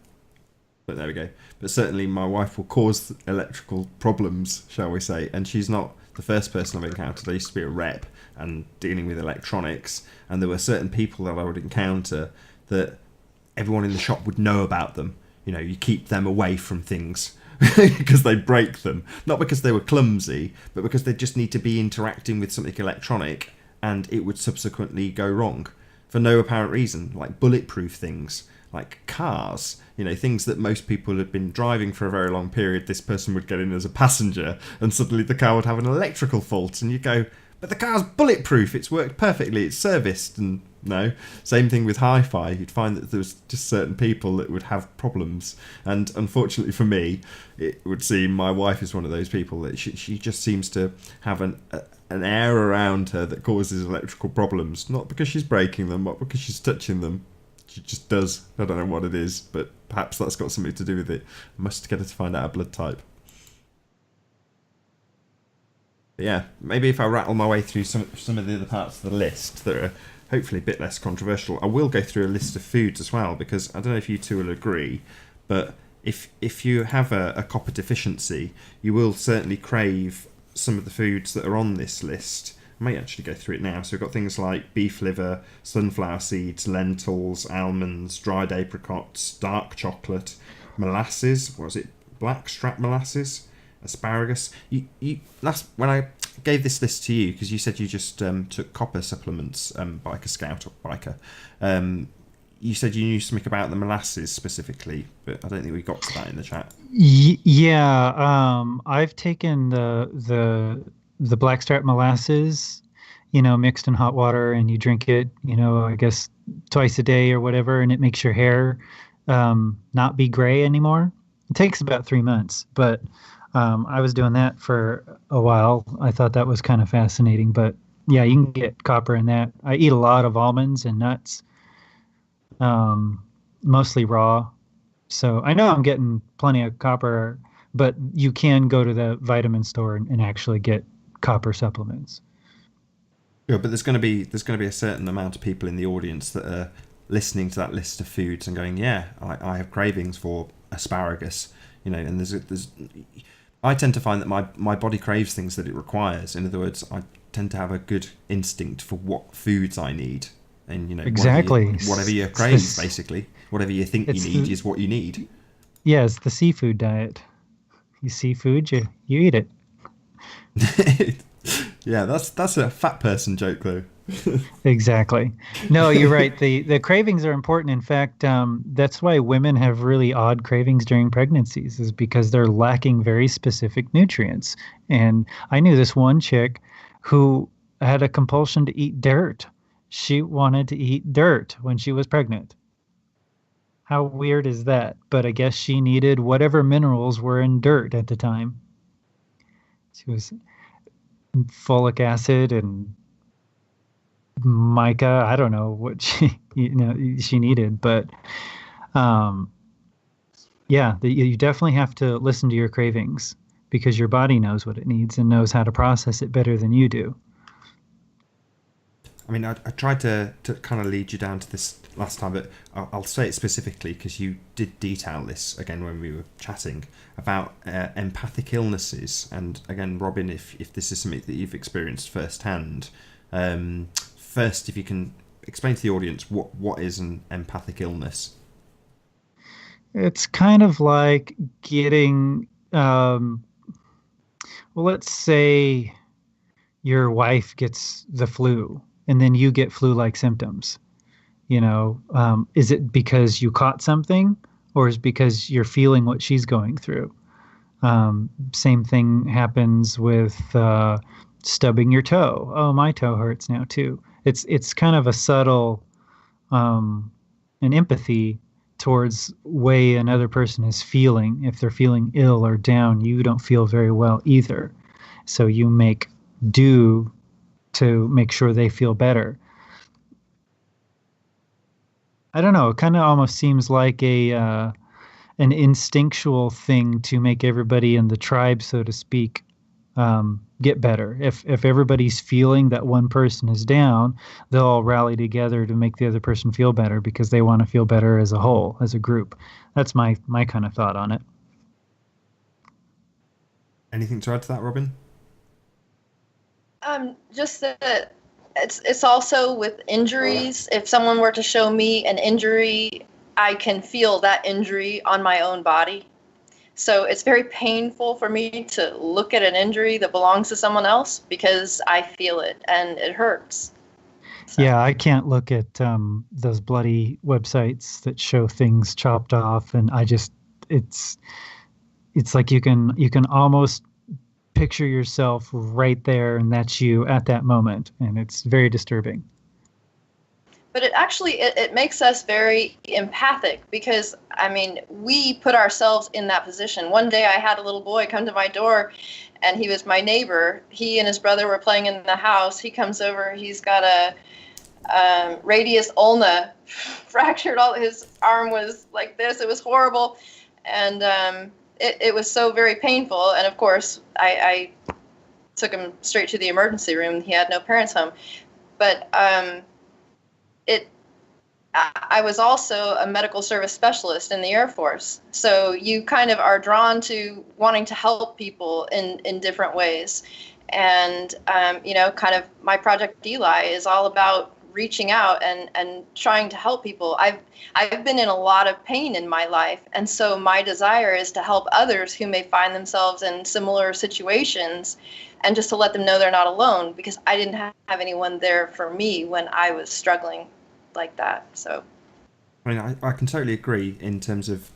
but there we go. But certainly, my wife will cause electrical problems, shall we say? And she's not the first person I've encountered. I used to be a rep and dealing with electronics, and there were certain people that I would encounter that everyone in the shop would know about them. You know, you keep them away from things because they break them. Not because they were clumsy, but because they just need to be interacting with something electronic and it would subsequently go wrong for no apparent reason, like bulletproof things, like cars, you know, things that most people had been driving for a very long period. This person would get in as a passenger and suddenly the car would have an electrical fault and you go, but the car's bulletproof, it's worked perfectly, it's serviced. And no, same thing with hi-fi. You'd find that there was just certain people that would have problems, and unfortunately for me, it would seem my wife is one of those people that she just seems to have an air around her that causes electrical problems, not because she's breaking them, not because she's touching them. She just does. I don't know what it is, but perhaps that's got something to do with it. I must get her to find out her blood type. But yeah, maybe if I rattle my way through some of the other parts of the list that are hopefully a bit less controversial, I will go through a list of foods as well, because I don't know if you two will agree, but if you have a copper deficiency, you will certainly crave some of the foods that are on this list. I may actually go through it now. So we've got things like beef liver, sunflower seeds, lentils, almonds, dried apricots, dark chocolate, molasses. What was it? Blackstrap molasses, asparagus. You last when I gave this list to you because you said you just took copper supplements, biker scout or biker. You said you knew something about the molasses specifically, but I don't think we got to that in the chat. Yeah, I've taken the blackstrap molasses, mixed in hot water, and you drink it, I guess twice a day or whatever, and it makes your hair not be gray anymore. It takes about 3 months, but I was doing that for a while. I thought that was kind of fascinating, but yeah, you can get copper in that. I eat a lot of almonds and nuts, mostly raw. So I know I'm getting plenty of copper, but you can go to the vitamin store and actually get copper supplements. Yeah, but there's going to be a certain amount of people in the audience that are listening to that list of foods and going, yeah, I have cravings for asparagus, and there's I tend to find that my body craves things that it requires. In other words, I tend to have a good instinct for what foods I need. And Exactly. whatever you crave, basically, whatever you think you need is what you need. Yeah, it's the seafood diet. You see food, you eat it. Yeah, that's a fat person joke though. Exactly. No, you're right. The cravings are important. In fact, that's why women have really odd cravings during pregnancies, is because they're lacking very specific nutrients. And I knew this one chick who had a compulsion to eat dirt. She wanted to eat dirt when she was pregnant. How weird is that? But I guess she needed whatever minerals were in dirt at the time. She was folic acid and mica. I don't know what she needed, but um, yeah, you definitely have to listen to your cravings because your body knows what it needs and knows how to process it better than you do. I mean, I tried to kind of lead you down to this last time, but I'll say it specifically because you did detail this again when we were chatting about empathic illnesses. And again, Robin, if this is something that you've experienced firsthand, first, if you can explain to the audience what is an empathic illness. It's kind of like getting, well, let's say your wife gets the flu and then you get flu-like symptoms. Is it because you caught something, or is it because you're feeling what she's going through? Same thing happens with stubbing your toe. Oh, my toe hurts now too. It's kind of a subtle an empathy towards way another person is feeling. If they're feeling ill or down, you don't feel very well either. So you make do to make sure they feel better. I don't know. It kind of almost seems like an instinctual thing to make everybody in the tribe, so to speak, get better. If everybody's feeling that one person is down, they'll all rally together to make the other person feel better because they want to feel better as a whole, as a group. That's my kind of thought on it. Anything to add to that, Robin? Just that it's also with injuries. If someone were to show me an injury, I can feel that injury on my own body. So it's very painful for me to look at an injury that belongs to someone else because I feel it and it hurts. So. Yeah, I can't look at those bloody websites that show things chopped off, and it's like you can almost picture yourself right there, and that's you at that moment, and it's very disturbing. But it actually, it makes us very empathic because, we put ourselves in that position. One day I had a little boy come to my door, and he was my neighbor. He and his brother were playing in the house. He comes over. He's got a radius ulna fractured. All his arm was like this. It was horrible. And it was so very painful. And, of course, I took him straight to the emergency room. He had no parents home. But I was also a medical service specialist in the Air Force. So you kind of are drawn to wanting to help people in different ways. And, kind of my Project Eli is all about reaching out and trying to help people. I've been in a lot of pain in my life. And so my desire is to help others who may find themselves in similar situations and just to let them know they're not alone, because I didn't have anyone there for me when I was struggling like that. So I can totally agree in terms of,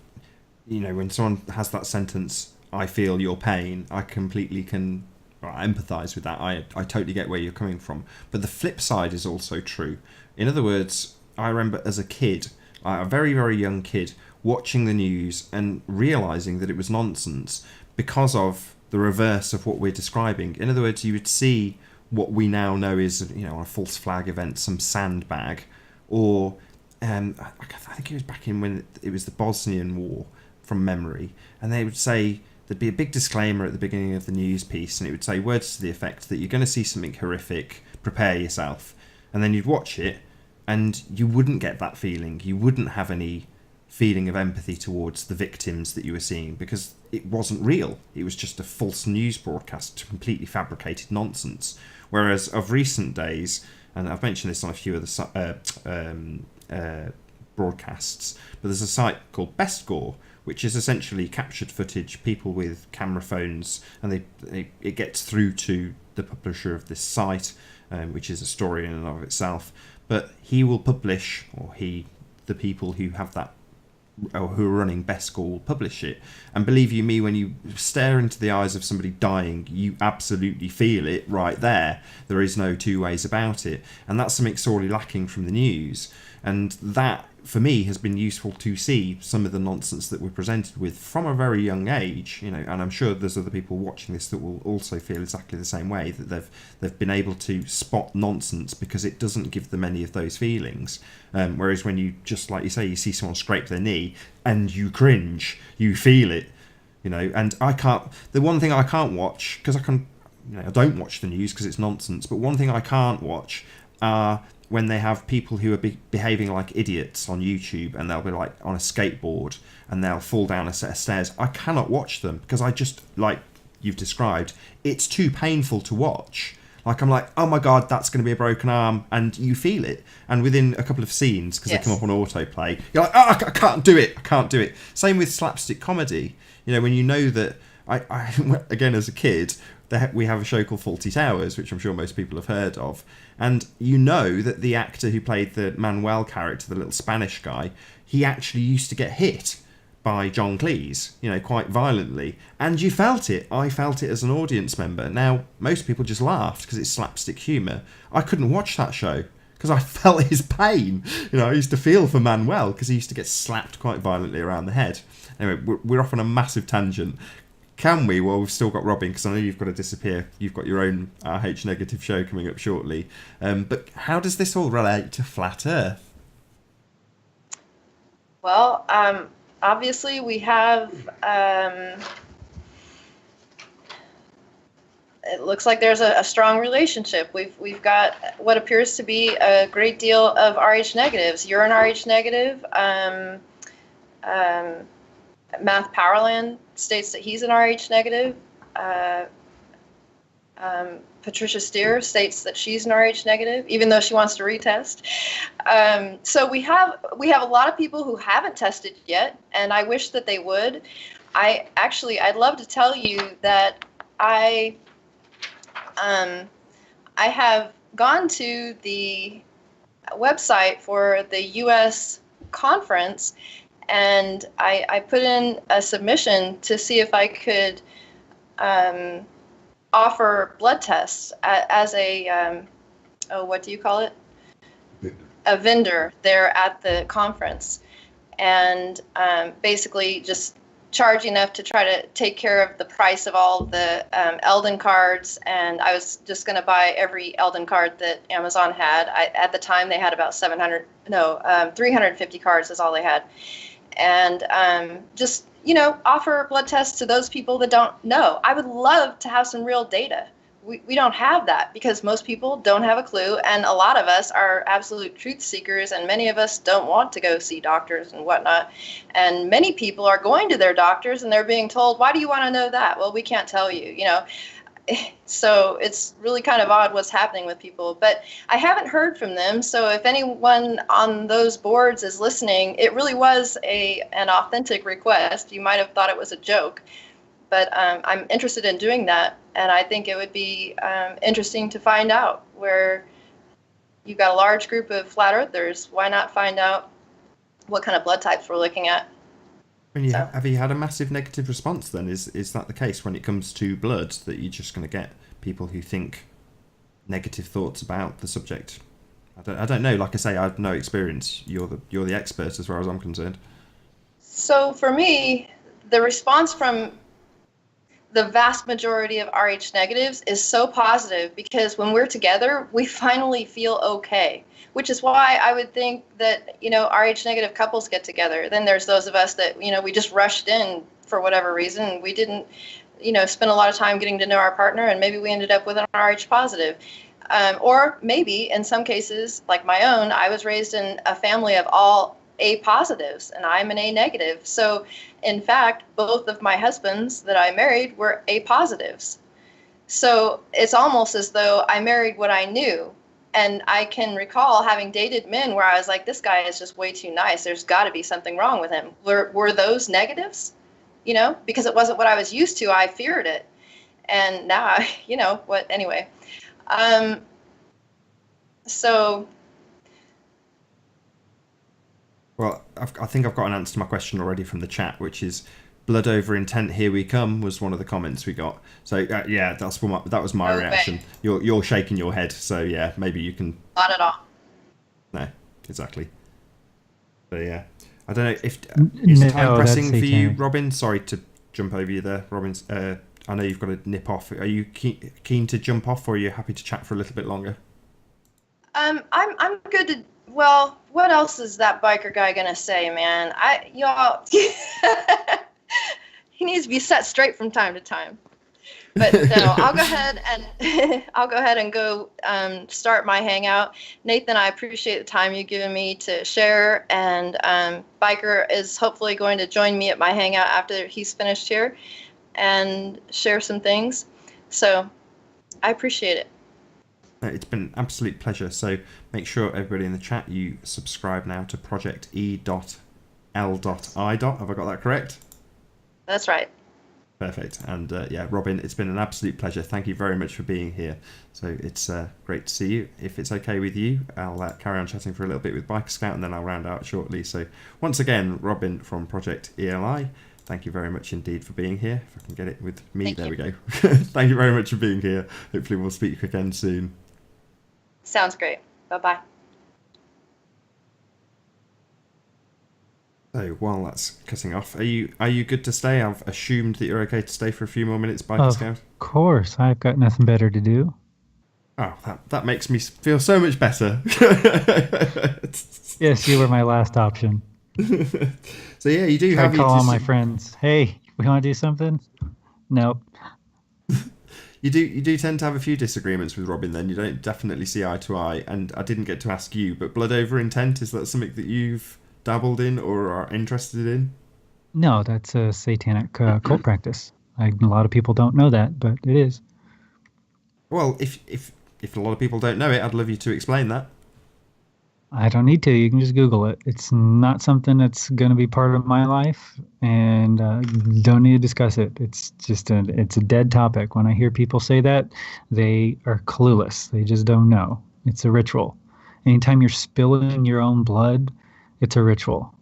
when someone has that sentence, I feel your pain, I completely can empathize with that. I totally get where you're coming from. But the flip side is also true. In other words, I remember as a kid, a very, very young kid, watching the news and realizing that it was nonsense because of the reverse of what we're describing. In other words, you would see what we now know is, a false flag event, some sandbag, or I think it was back in when it was the Bosnian War from memory, and they would say there'd be a big disclaimer at the beginning of the news piece, and it would say words to the effect that you're going to see something horrific, prepare yourself. And then you'd watch it and you wouldn't get that feeling. You wouldn't have any feeling of empathy towards the victims that you were seeing because it wasn't real. It was just a false news broadcast, completely fabricated nonsense. Whereas of recent days, and I've mentioned this on a few other broadcasts, but there's a site called Best Gore, which is essentially captured footage, people with camera phones, and it gets through to the publisher of this site, which is a story in and of itself. But he will publish, the people who have that, or who are running Best Gore will publish it. And believe you me, when you stare into the eyes of somebody dying, you absolutely feel it right there. There is no two ways about it. And that's something sorely lacking from the news. And that, for me, has been useful to see some of the nonsense that we're presented with from a very young age, and I'm sure there's other people watching this that will also feel exactly the same way, that they've been able to spot nonsense because it doesn't give them any of those feelings. Whereas when you, just like you say, you see someone scrape their knee and you cringe, you feel it, and the one thing I can't watch, because I don't watch the news because it's nonsense, but one thing I can't watch are when they have people who are behaving like idiots on YouTube, and they'll be like on a skateboard and they'll fall down a set of stairs. I cannot watch them because I just, like you've described, it's too painful to watch. Like, I'm like, oh my God, that's going to be a broken arm, and you feel it. And within a couple of scenes, because Yes. they come up on autoplay, you're like, oh, I can't do it. Same with slapstick comedy. When you know that, I again, as a kid, we have a show called Faulty Towers, which I'm sure most people have heard of. And you know that the actor who played the Manuel character, the little Spanish guy, he actually used to get hit by John Cleese, quite violently. And you felt it. I felt it as an audience member. Now, most people just laughed because it's slapstick humour. I couldn't watch that show because I felt his pain. I used to feel for Manuel because he used to get slapped quite violently around the head. Anyway, we're off on a massive tangent. Can we? Well, we've still got Robin, because I know you've got to disappear. You've got your own RH negative show coming up shortly. But how does this all relate to Flat Earth? Well, obviously we have, it looks like there's a strong relationship. We've got what appears to be a great deal of RH negatives. You're an RH negative. Math Powerland states that he's an RH negative. Patricia Steer states that she's an RH negative, even though she wants to retest. So we have a lot of people who haven't tested yet, and I wish that they would. I'd love to tell you that I have gone to the website for the U.S. conference, and I put in a submission to see if I could offer blood tests as a, what do you call it? A vendor there at the conference. And basically just charge enough to try to take care of the price of all the Eldon cards. And I was just going to buy every Eldon card that Amazon had. At the time, they had about 350 cards is all they had. And just, offer blood tests to those people that don't know. I would love to have some real data. We don't have that because most people don't have a clue. And a lot of us are absolute truth seekers, and many of us don't want to go see doctors and whatnot. And many people are going to their doctors and they're being told, why do you want to know that? Well, we can't tell you, So it's really kind of odd what's happening with people, but I haven't heard from them. So if anyone on those boards is listening, it really was an authentic request. You might have thought it was a joke, but I'm interested in doing that. And I think it would be interesting to find out where you've got a large group of flat earthers. Why not find out what kind of blood types we're looking at? Have you had a massive negative response then? Is that the case when it comes to blood, that you're just going to get people who think negative thoughts about the subject? I don't know. Like I say, I have no experience. You're the expert as far as I'm concerned. So for me, the response from the vast majority of RH negatives is so positive because when we're together, we finally feel okay. Which is why I would think that, RH negative couples get together. Then there's those of us that, we just rushed in for whatever reason. We didn't, spend a lot of time getting to know our partner, and maybe we ended up with an RH positive. Or maybe in some cases, like my own, I was raised in a family of all A positives, and I'm an A negative. So in fact, both of my husbands that I married were A positives. So it's almost as though I married what I knew. And I can recall having dated men where I was like, this guy is just way too nice. There's got to be something wrong with him. Were those negatives? Because it wasn't what I was used to. I feared it. And now, anyway. So. Well, I think I've got an answer to my question already from the chat, which is blood over intent, here we come, was one of the comments we got. So yeah, that was my reaction. You're shaking your head, so yeah, maybe you can. Not at all. No, exactly. But yeah, I don't know if is time pressing for you, Robin. Sorry to jump over you there, Robin. I know you've got to nip off. Are you keen to jump off, or are you happy to chat for a little bit longer? I'm good to. Well, what else is that biker guy gonna say, man? Y'all. He needs to be set straight from time to time. But no, I'll go ahead and go start my hangout. Nathan, I appreciate the time you've given me to share, and Biker is hopefully going to join me at my hangout after he's finished here and share some things. So I appreciate it. It's been an absolute pleasure. So make sure everybody in the chat, you subscribe now to Project E.L.I. Have I got that correct? That's right. Perfect. And yeah, Robin, it's been an absolute pleasure. Thank you very much for being here. So it's great to see you. If it's okay with you, I'll carry on chatting for a little bit with Biker Scout and then I'll round out shortly. So once again, Robin from Project ELI, thank you very much indeed for being here. If I can get it with me, there we go. Thank you very much for being here. Hopefully we'll speak again soon. Sounds great. Bye-bye. So while that's cutting off, are you good to stay? I've assumed that you're okay to stay for a few more minutes, Biker Scout. Of course, I've got nothing better to do. Oh, that makes me feel so much better. Yes, you were my last option. So yeah, you do have. I call all my friends. Hey, we want to do something? Nope. You do tend to have a few disagreements with Robin. Then you don't definitely see eye to eye. And I didn't get to ask you, but blood over intent, is that something that you've dabbled in or are interested in? No, that's a satanic cult practice. A lot of people don't know that, but it is. Well, if a lot of people don't know it, I'd love you to explain that. I don't need to. You can just Google it. It's not something that's going to be part of my life, and don't need to discuss it. It's just it's a dead topic. When I hear people say that, they are clueless. They just don't know. It's a ritual. Anytime you're spilling your own blood, it's a ritual.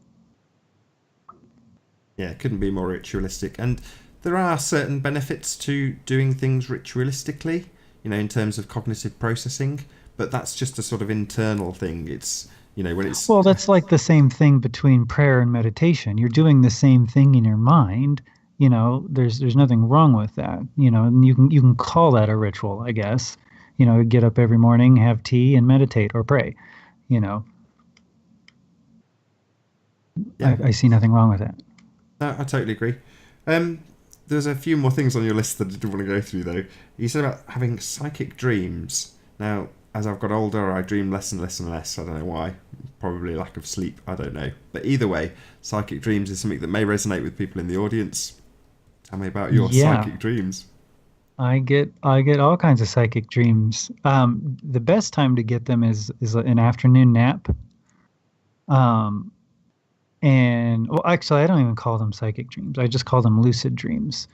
Yeah, it couldn't be more ritualistic. And there are certain benefits to doing things ritualistically, in terms of cognitive processing, but that's just a sort of internal thing. It's, when it's... Well, that's like the same thing between prayer and meditation. You're doing the same thing in your mind. There's nothing wrong with that. And you can call that a ritual, I guess. Get up every morning, have tea, and meditate or pray. Yeah. I see nothing wrong with that. No, I totally agree. There's a few more things on your list that I didn't want to go through, though. You said about having psychic dreams. Now, as I've got older, I dream less and less and less. I don't know why. Probably lack of sleep. I don't know. But either way, psychic dreams is something that may resonate with people in the audience. Tell me about your psychic dreams. I get all kinds of psychic dreams. The best time to get them is an afternoon nap. And well, actually, I don't even call them psychic dreams. I just call them lucid dreams.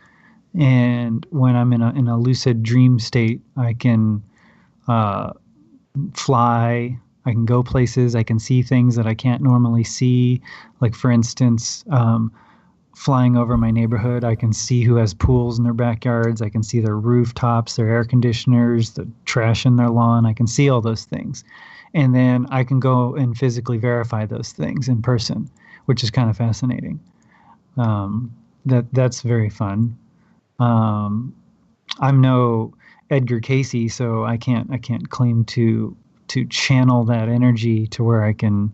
And when I'm in a lucid dream state, I can fly. I can go places. I can see things that I can't normally see. Like, for instance, flying over my neighborhood, I can see who has pools in their backyards. I can see their rooftops, their air conditioners, the trash in their lawn. I can see all those things. And then I can go and physically verify those things in person, which is kind of fascinating. That's very fun. I'm no Edgar Casey, so I can't claim to channel that energy to where I can,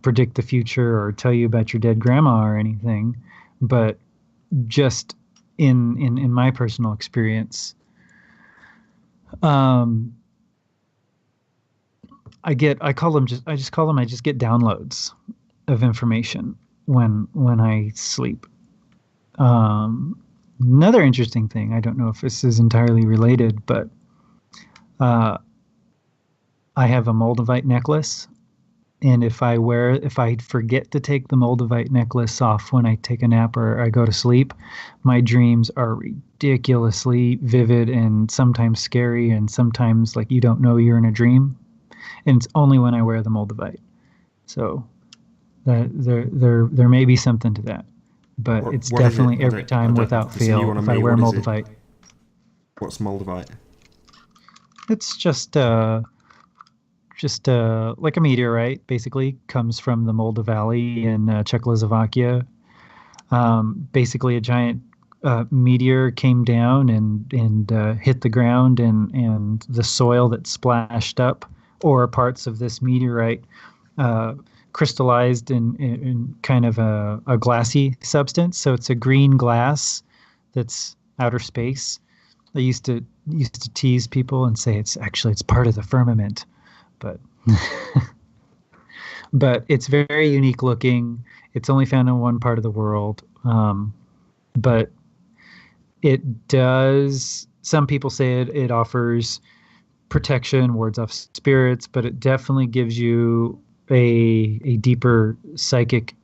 predict the future or tell you about your dead grandma or anything. But just in my personal experience, I just get downloads of information when I sleep. Another interesting thing, I don't know if this is entirely related, but I have a Moldavite necklace, and if I forget to take the Moldavite necklace off when I take a nap or I go to sleep, my dreams are ridiculously vivid and sometimes scary and sometimes like you don't know you're in a dream. And it's only when I wear the Moldavite. So there may be something to that, but it's definitely every time without fail if I wear Moldavite. What's Moldavite? It's just like a meteorite, basically comes from the Moldova Valley in Czechoslovakia. Basically, a giant meteor came down and hit the ground, and the soil that splashed up, or parts of this meteorite, crystallized in kind of a glassy substance. So it's a green glass that's outer space. I used to tease people and say it's part of the firmament, but but it's very unique looking. It's only found in one part of the world, but it does. Some people say it offers protection, wards off spirits, but it definitely gives you a deeper psychic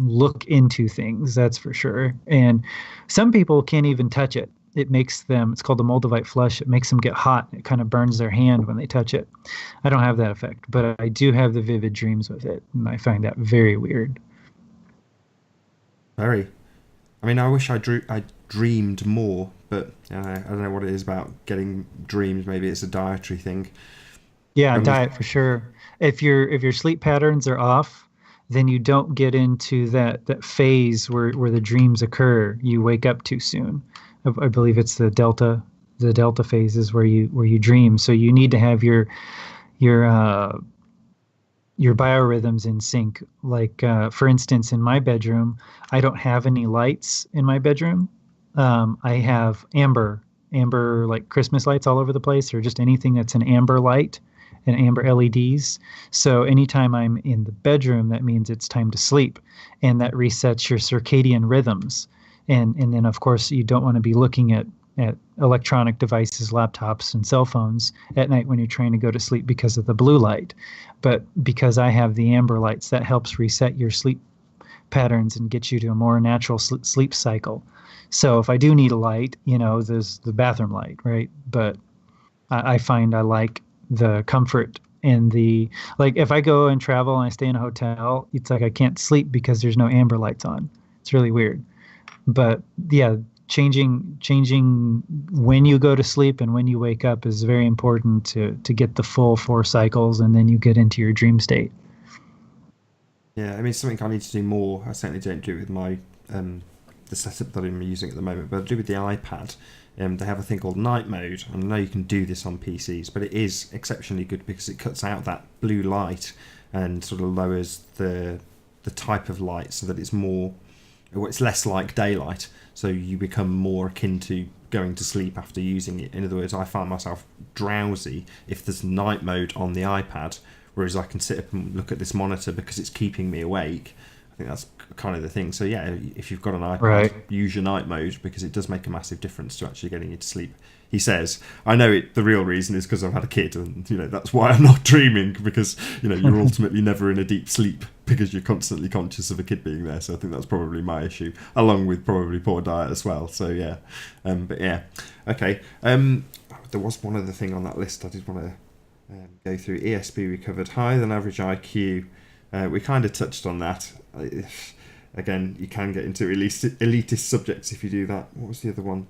look into things, that's for sure. And some people can't even touch it. It makes them, it's called the Moldavite flush. It makes them get hot. It kind of burns their hand when they touch it. I don't have that effect, but I do have the vivid dreams with it. And I find that very weird. Very. I mean, I wish I dreamed more, but I don't know what it is about getting dreams. Maybe it's a dietary thing. Yeah, Um, diet for sure. If your sleep patterns are off, then you don't get into that phase where the dreams occur. You wake up too soon. I believe it's the delta phase is where you dream. So you need to have your your biorhythms in sync. Like for instance, in my bedroom, I don't have any lights in my bedroom. I have amber like Christmas lights all over the place, or just anything that's an amber light and amber LEDs. So anytime I'm in the bedroom, that means it's time to sleep, and that resets your circadian rhythms. And then of course you don't want to be looking at electronic devices, laptops, and cell phones at night when you're trying to go to sleep because of the blue light. But because I have the amber lights, that helps reset your sleep patterns and get you to a more natural sleep cycle. So if I do need a light, there's the bathroom light, right? But I find I like the comfort and like if I go and travel and I stay in a hotel, it's like I can't sleep because there's no amber lights on. It's really weird. But yeah, changing when you go to sleep and when you wake up is very important to get the full 4 cycles, and then you get into your dream state. yeah, I mean, it's something I need to do more. I certainly don't do it with my the setup that I'm using at the moment, but I do with the iPad. They have a thing called night mode, and I know you can do this on PCs, but it is exceptionally good because it cuts out that blue light and sort of lowers the type of light so that it's less like daylight, so you become more akin to going to sleep after using it. In other words, I find myself drowsy if there's night mode on the iPad, whereas I can sit up and look at this monitor because it's keeping me awake. I think that's kind of the thing. So yeah, if you've got an iPad, Right. use your night mode because it does make a massive difference to actually getting you to sleep. He says, I know it. The real reason is because I've had a kid, and that's why I'm not dreaming, because you're ultimately never in a deep sleep because you're constantly conscious of a kid being there. So I think that's probably my issue, along with probably poor diet as well. So yeah, but yeah, okay. There was one other thing on that list I did want to go through. ESP recovered, higher than average IQ. We kind of touched on that. Again, you can get into elitist subjects if you do that. What was the other one?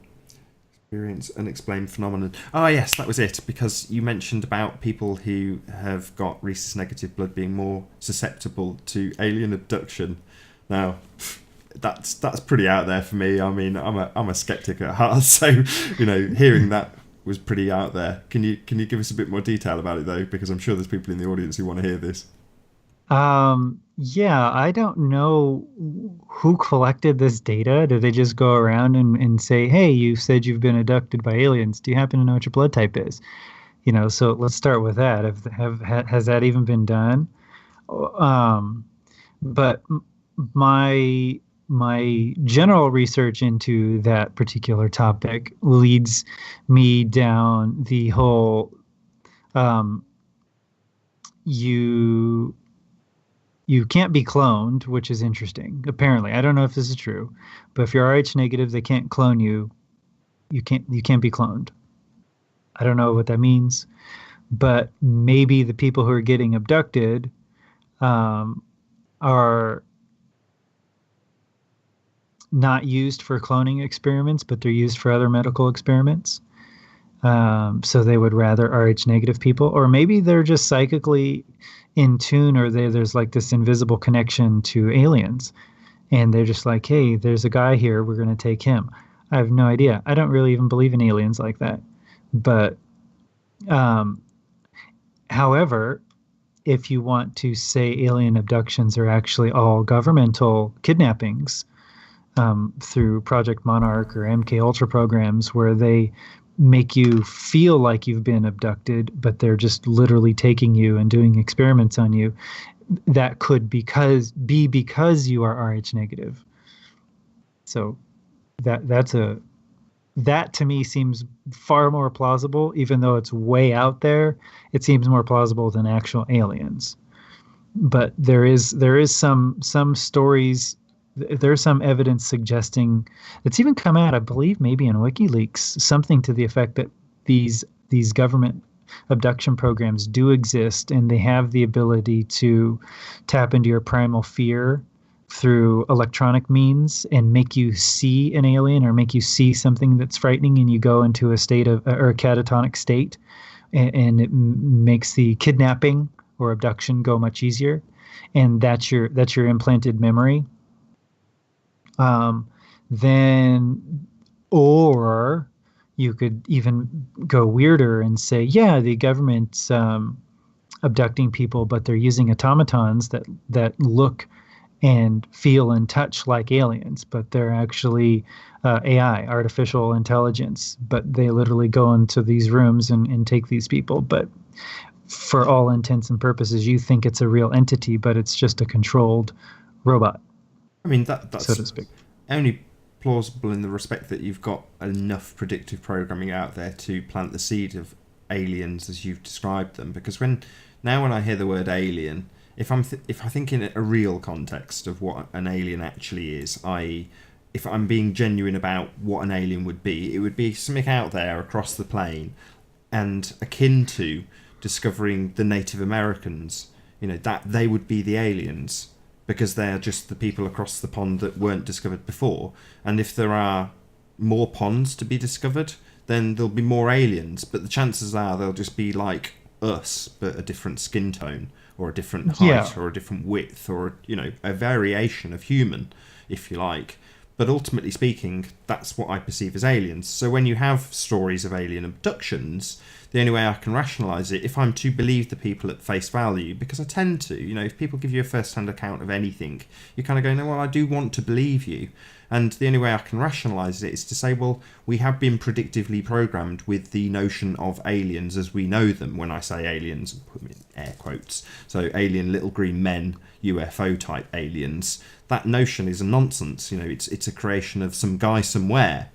Experience unexplained phenomenon. Oh yes, that was it. Because you mentioned about people who have got rhesus negative blood being more susceptible to alien abduction. Now, that's pretty out there for me. I mean, I'm a skeptic at heart, so hearing that was pretty out there. Can you give us a bit more detail about it though? Because I'm sure there's people in the audience who want to hear this. Yeah, I don't know who collected this data. Did they just go around and say, hey, you said you've been abducted by aliens. Do you happen to know what your blood type is? So let's start with that. Has that even been done? Um, but my general research into that particular topic leads me down the whole um, you you can't be cloned, which is interesting. Apparently, I don't know if this is true, but if you're Rh negative, they can't clone you. You can't be cloned. I don't know what that means, but maybe the people who are getting abducted um, are not used for cloning experiments, but they're used for other medical experiments. So they would rather Rh negative people, or maybe they're just psychically in tune, or there's like this invisible connection to aliens, and they're just like, hey, there's a guy here, we're going to take him. I have no idea. I don't really even believe in aliens like that. But um, however, if you want to say alien abductions are actually all governmental kidnappings through Project Monarch or MK Ultra programs, where they make you feel like you've been abducted, but they're just literally taking you and doing experiments on you, that could be because you are Rh negative. So that to me seems far more plausible, even though it's way out there. It seems more plausible than actual aliens. but there is some stories. There's some evidence suggesting it's even come out, I believe, maybe in WikiLeaks, something to the effect that these government abduction programs do exist, and they have the ability to tap into your primal fear through electronic means and make you see an alien or make you see something that's frightening, and you go into a state of or a catatonic state, and it makes the kidnapping or abduction go much easier, and that's your implanted memory. Then, or you could even go weirder and say, yeah, the government's abducting people, but they're using automatons that look and feel and touch like aliens, but they're actually AI, artificial intelligence. But they literally go into these rooms and take these people. But for all intents and purposes, you think it's a real entity, but it's just a controlled robot. I mean, that's so to speak. Only plausible in the respect that you've got enough predictive programming out there to plant the seed of aliens as you've described them. Because when I hear the word alien, if I think in a real context of what an alien actually is, i.e., if I'm being genuine about what an alien would be, it would be something out there across the plane and akin to discovering the Native Americans. That they would be the aliens, because they're just the people across the pond that weren't discovered before. And if there are more ponds to be discovered, then there'll be more aliens. But the chances are they'll just be like us, but a different skin tone, or a different height, or a different width, or a variation of human, if you like. But ultimately speaking, that's what I perceive as aliens. So when you have stories of alien abductions, the only way I can rationalise it, if I'm to believe the people at face value, because I tend to, if people give you a first-hand account of anything, you kind of go, no, well, I do want to believe you. And the only way I can rationalise it is to say, well, we have been predictively programmed with the notion of aliens as we know them. When I say aliens, put them in air quotes, so alien little green men, UFO type aliens, that notion is a nonsense. It's a creation of some guy somewhere,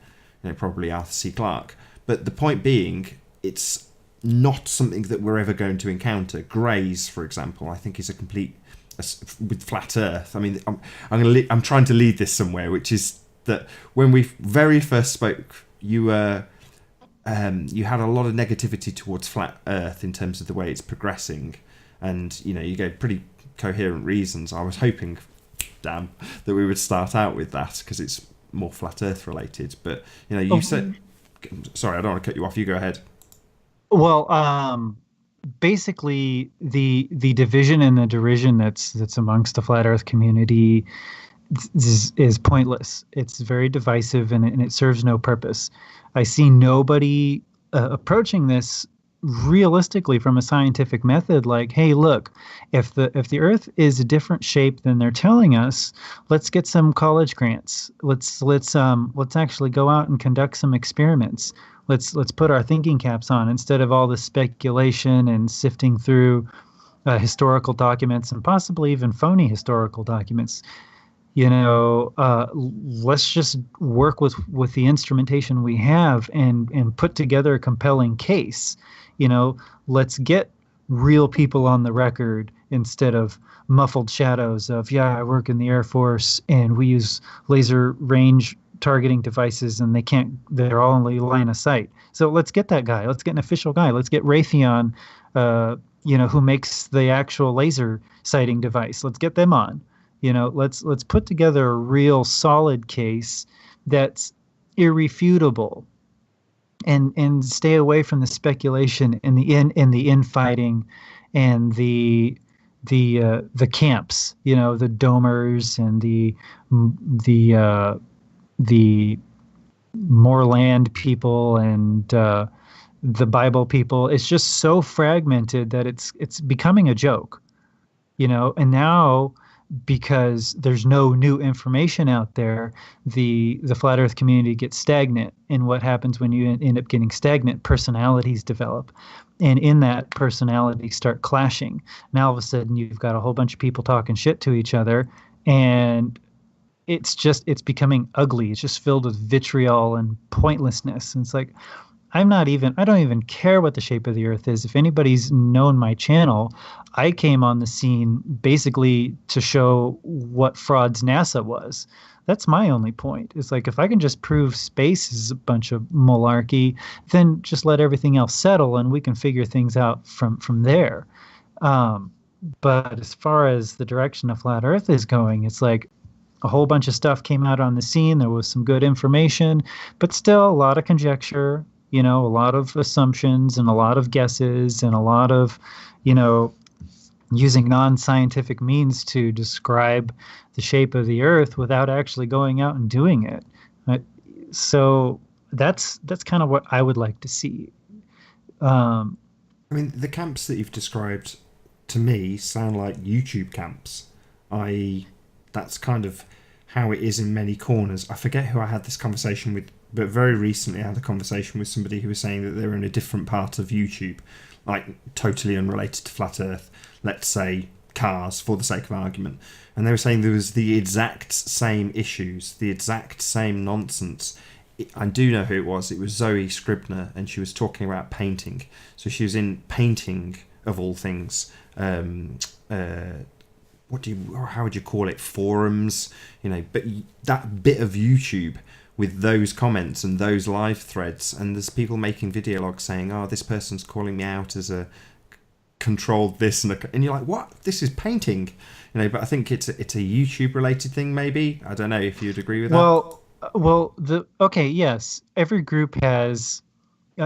probably Arthur C. Clarke. But the point being, it's not something that we're ever going to encounter. Greys, for example, I think is a complete, with flat Earth. I mean, I'm trying to lead this somewhere, which is that when we very first spoke, you had a lot of negativity towards flat Earth in terms of the way it's progressing, and you gave pretty coherent reasons. I was hoping, damn, that we would start out with that because it's more flat Earth related. But you said, sorry, I don't want to cut you off. You go ahead. Well, basically, the division and the derision that's amongst the flat Earth community is pointless. It's very divisive, and it serves no purpose. I see nobody approaching this realistically from a scientific method. Like, hey, look, if the Earth is a different shape than they're telling us, let's get some college grants. Let's actually go out and conduct some experiments. Let's put our thinking caps on instead of all this speculation and sifting through historical documents and possibly even phony historical documents. Let's just work with the instrumentation we have and put together a compelling case. Let's get real people on the record instead of muffled shadows of, I work in the Air Force and we use laser range targeting devices and they're all only line of sight. So let's get that guy. Let's get an official guy. Let's get Raytheon, who makes the actual laser sighting device. Let's get them on. Let's put together a real solid case that's irrefutable, and stay away from the speculation and the infighting and the camps, the domers and the Moorland people and the Bible people. It's just so fragmented that it's becoming a joke, and now, because there's no new information out there, the flat Earth community gets stagnant. And what happens when you end up getting stagnant? Personalities develop, and in that, personalities start clashing. Now all of a sudden you've got a whole bunch of people talking shit to each other, and it's becoming ugly. It's just filled with vitriol and pointlessness. And it's like, I don't even care what the shape of the earth is. If anybody's known my channel, I came on the scene basically to show what frauds NASA was. That's my only point. It's like, if I can just prove space is a bunch of malarkey, then just let everything else settle and we can figure things out from there. Um, but as far as the direction of flat earth is going, it's like a whole bunch of stuff came out on the scene. There was some good information, but still a lot of conjecture, a lot of assumptions and a lot of guesses and a lot of, you know, using non-scientific means to describe the shape of the earth without actually going out and doing it. Uh, So that's kind of what I would like to see. Um, I mean, the camps that you've described to me sound like YouTube camps. I That's kind of how it is in many corners. I forget who I had this conversation with, but very recently I had a conversation with somebody who was saying that they were in a different part of YouTube, like totally unrelated to flat Earth. Let's say cars, for the sake of argument, and they were saying there was the exact same issues, the exact same nonsense. I do know who it was. It was Zoe Scribner, and she was talking about painting. So she was in painting of all things. How would you call it? Forums, But that bit of YouTube with those comments and those live threads, and there's people making video logs saying, "Oh, this person's calling me out as a controlled this," and you're like, "What? This is painting," But I think it's a YouTube related thing. Maybe, I don't know if you'd agree with that. Okay, yes, every group has.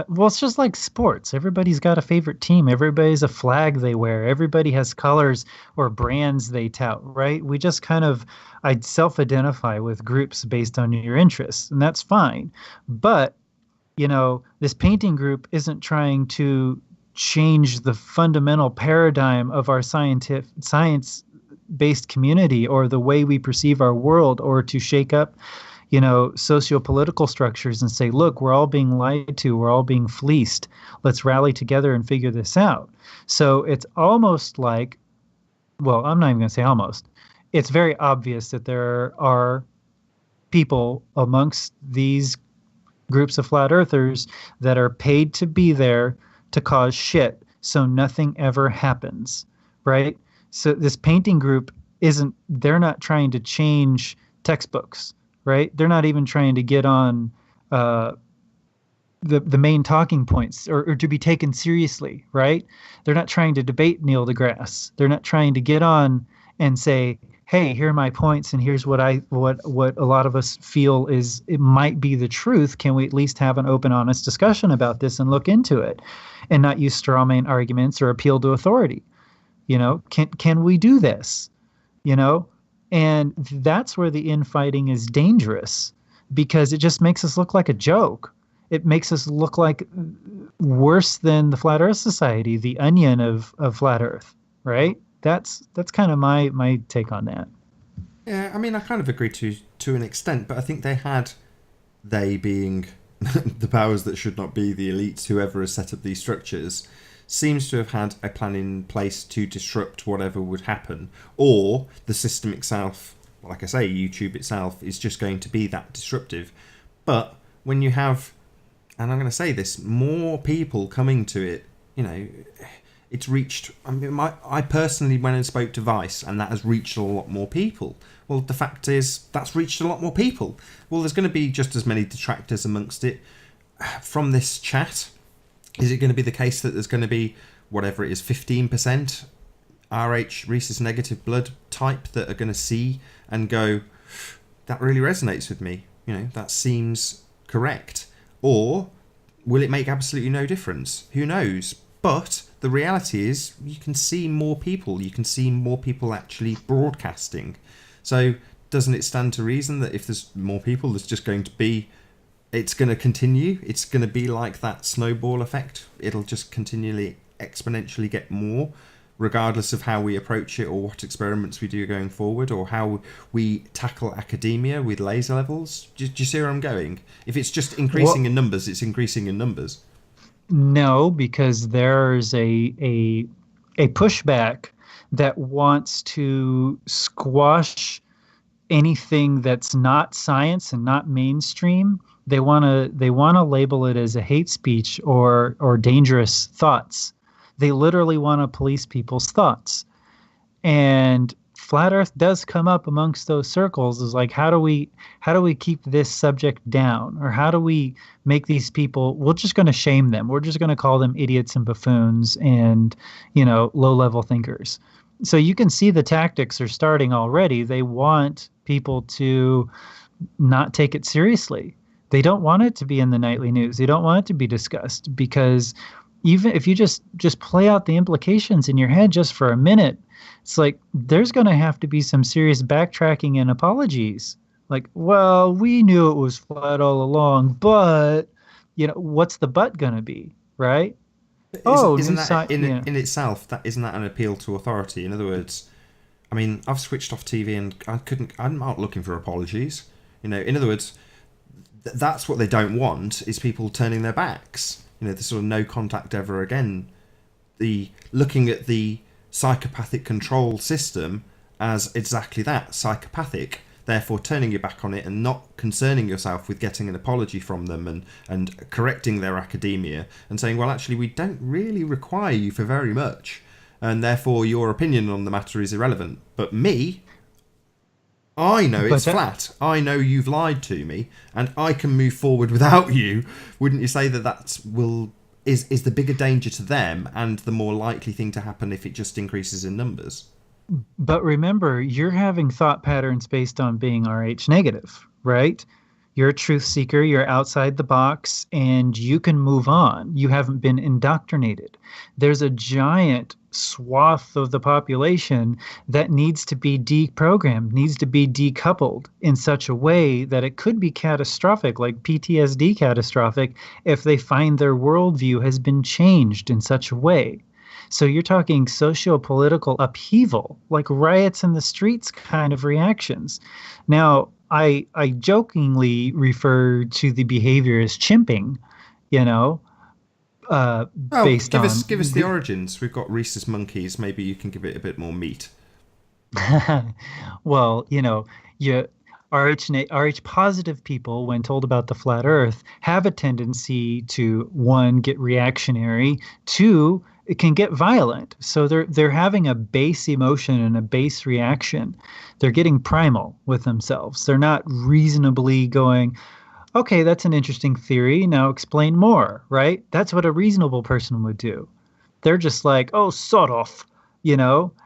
Well, it's just like sports. Everybody's got a favorite team. Everybody's a flag they wear. Everybody has colors or brands they tout, right? We just I'd self-identify with groups based on your interests, and that's fine. But, this painting group isn't trying to change the fundamental paradigm of our science-based community or the way we perceive our world, or to shake up socio-political structures and say, look, we're all being lied to, we're all being fleeced. Let's rally together and figure this out. So it's almost like, well, I'm not even going to say almost. It's very obvious that there are people amongst these groups of flat earthers that are paid to be there to cause shit so nothing ever happens, right? So this painting group they're not trying to change textbooks, right? They're not even trying to get on the main talking points or to be taken seriously, right? They're not trying to debate Neil deGrasse. They're not trying to get on and say, hey, here are my points, and here's what a lot of us feel it might be the truth. Can we at least have an open, honest discussion about this and look into it, and not use straw man arguments or appeal to authority? Can we do this? And that's where the infighting is dangerous, because it just makes us look like a joke. It makes us look like worse than the Flat Earth Society, the onion of Flat Earth, right? That's kind of my take on that. Yeah, I mean, I kind of agree to an extent, but I think they being the powers that should not be, the elites, whoever has set up these structures, seems to have had a plan in place to disrupt whatever would happen, or the system itself, like I say, YouTube itself, is just going to be that disruptive. But when you have, and I'm going to say this, more people coming to it, it's reached. I mean, I personally went and spoke to Vice, and that has reached a lot more people. Well, the fact is, that's reached a lot more people. Well, there's going to be just as many detractors amongst it. From this chat, is it going to be the case that there's going to be, whatever it is, 15% RH rhesus negative blood type that are going to see and go, that really resonates with me, that seems correct? Or will it make absolutely no difference? Who knows? But the reality is, you can see more people actually broadcasting. So doesn't it stand to reason that if there's more people, there's just going to be, it's going to continue. It's going to be like that snowball effect. It'll just continually, exponentially get more, regardless of how we approach it or what experiments we do going forward, or how we tackle academia with laser levels. Do you see where I'm going? If it's just increasing in numbers, it's increasing in numbers. No, because there's a pushback that wants to squash anything that's not science and not mainstream They want to label it as a hate speech or dangerous thoughts. They literally want to police people's thoughts. And flat earth does come up amongst those circles, is like, how do we keep this subject down, or how do we make these people, we're just going to shame them, we're just going to call them idiots and buffoons and low level thinkers. So you can see the tactics are starting already. They want people to not take it seriously. They don't want it to be in the nightly news. They don't want it to be discussed, because even if you just play out the implications in your head just for a minute, it's like there's going to have to be some serious backtracking and apologies. Like, well, we knew it was flat all along, but what's the but going to be, right? Isn't that in itself, that isn't that an appeal to authority? In other words, I mean, I've switched off TV and I'm not looking for apologies. In other words, that's what they don't want, is people turning their backs. The sort of no contact ever again. The looking at the psychopathic control system as exactly that, psychopathic, therefore turning your back on it and not concerning yourself with getting an apology from them and correcting their academia and saying, well, actually, we don't really require you for very much, and therefore your opinion on the matter is irrelevant. But me, I know it's flat. I know you've lied to me, and I can move forward without you. Wouldn't you say that is the bigger danger to them and the more likely thing to happen if it just increases in numbers? But remember, you're having thought patterns based on being Rh negative, right? You're a truth seeker, you're outside the box, and you can move on. You haven't been indoctrinated. There's a giant swath of the population that needs to be deprogrammed, needs to be decoupled in such a way that it could be catastrophic, like PTSD catastrophic, if they find their worldview has been changed in such a way. So you're talking socio-political upheaval, like riots in the streets kind of reactions. Now, I jokingly refer to the behavior as chimping, based on... Give us the origins. We've got rhesus monkeys. Maybe you can give it a bit more meat. Well, RH positive people, when told about the flat Earth, have a tendency to, one, get reactionary, two, it can get violent. So they're having a base emotion and a base reaction. They're getting primal with themselves. They're not reasonably going, okay, that's an interesting theory. Now explain more, right? That's what a reasonable person would do. They're just like, oh, sort of,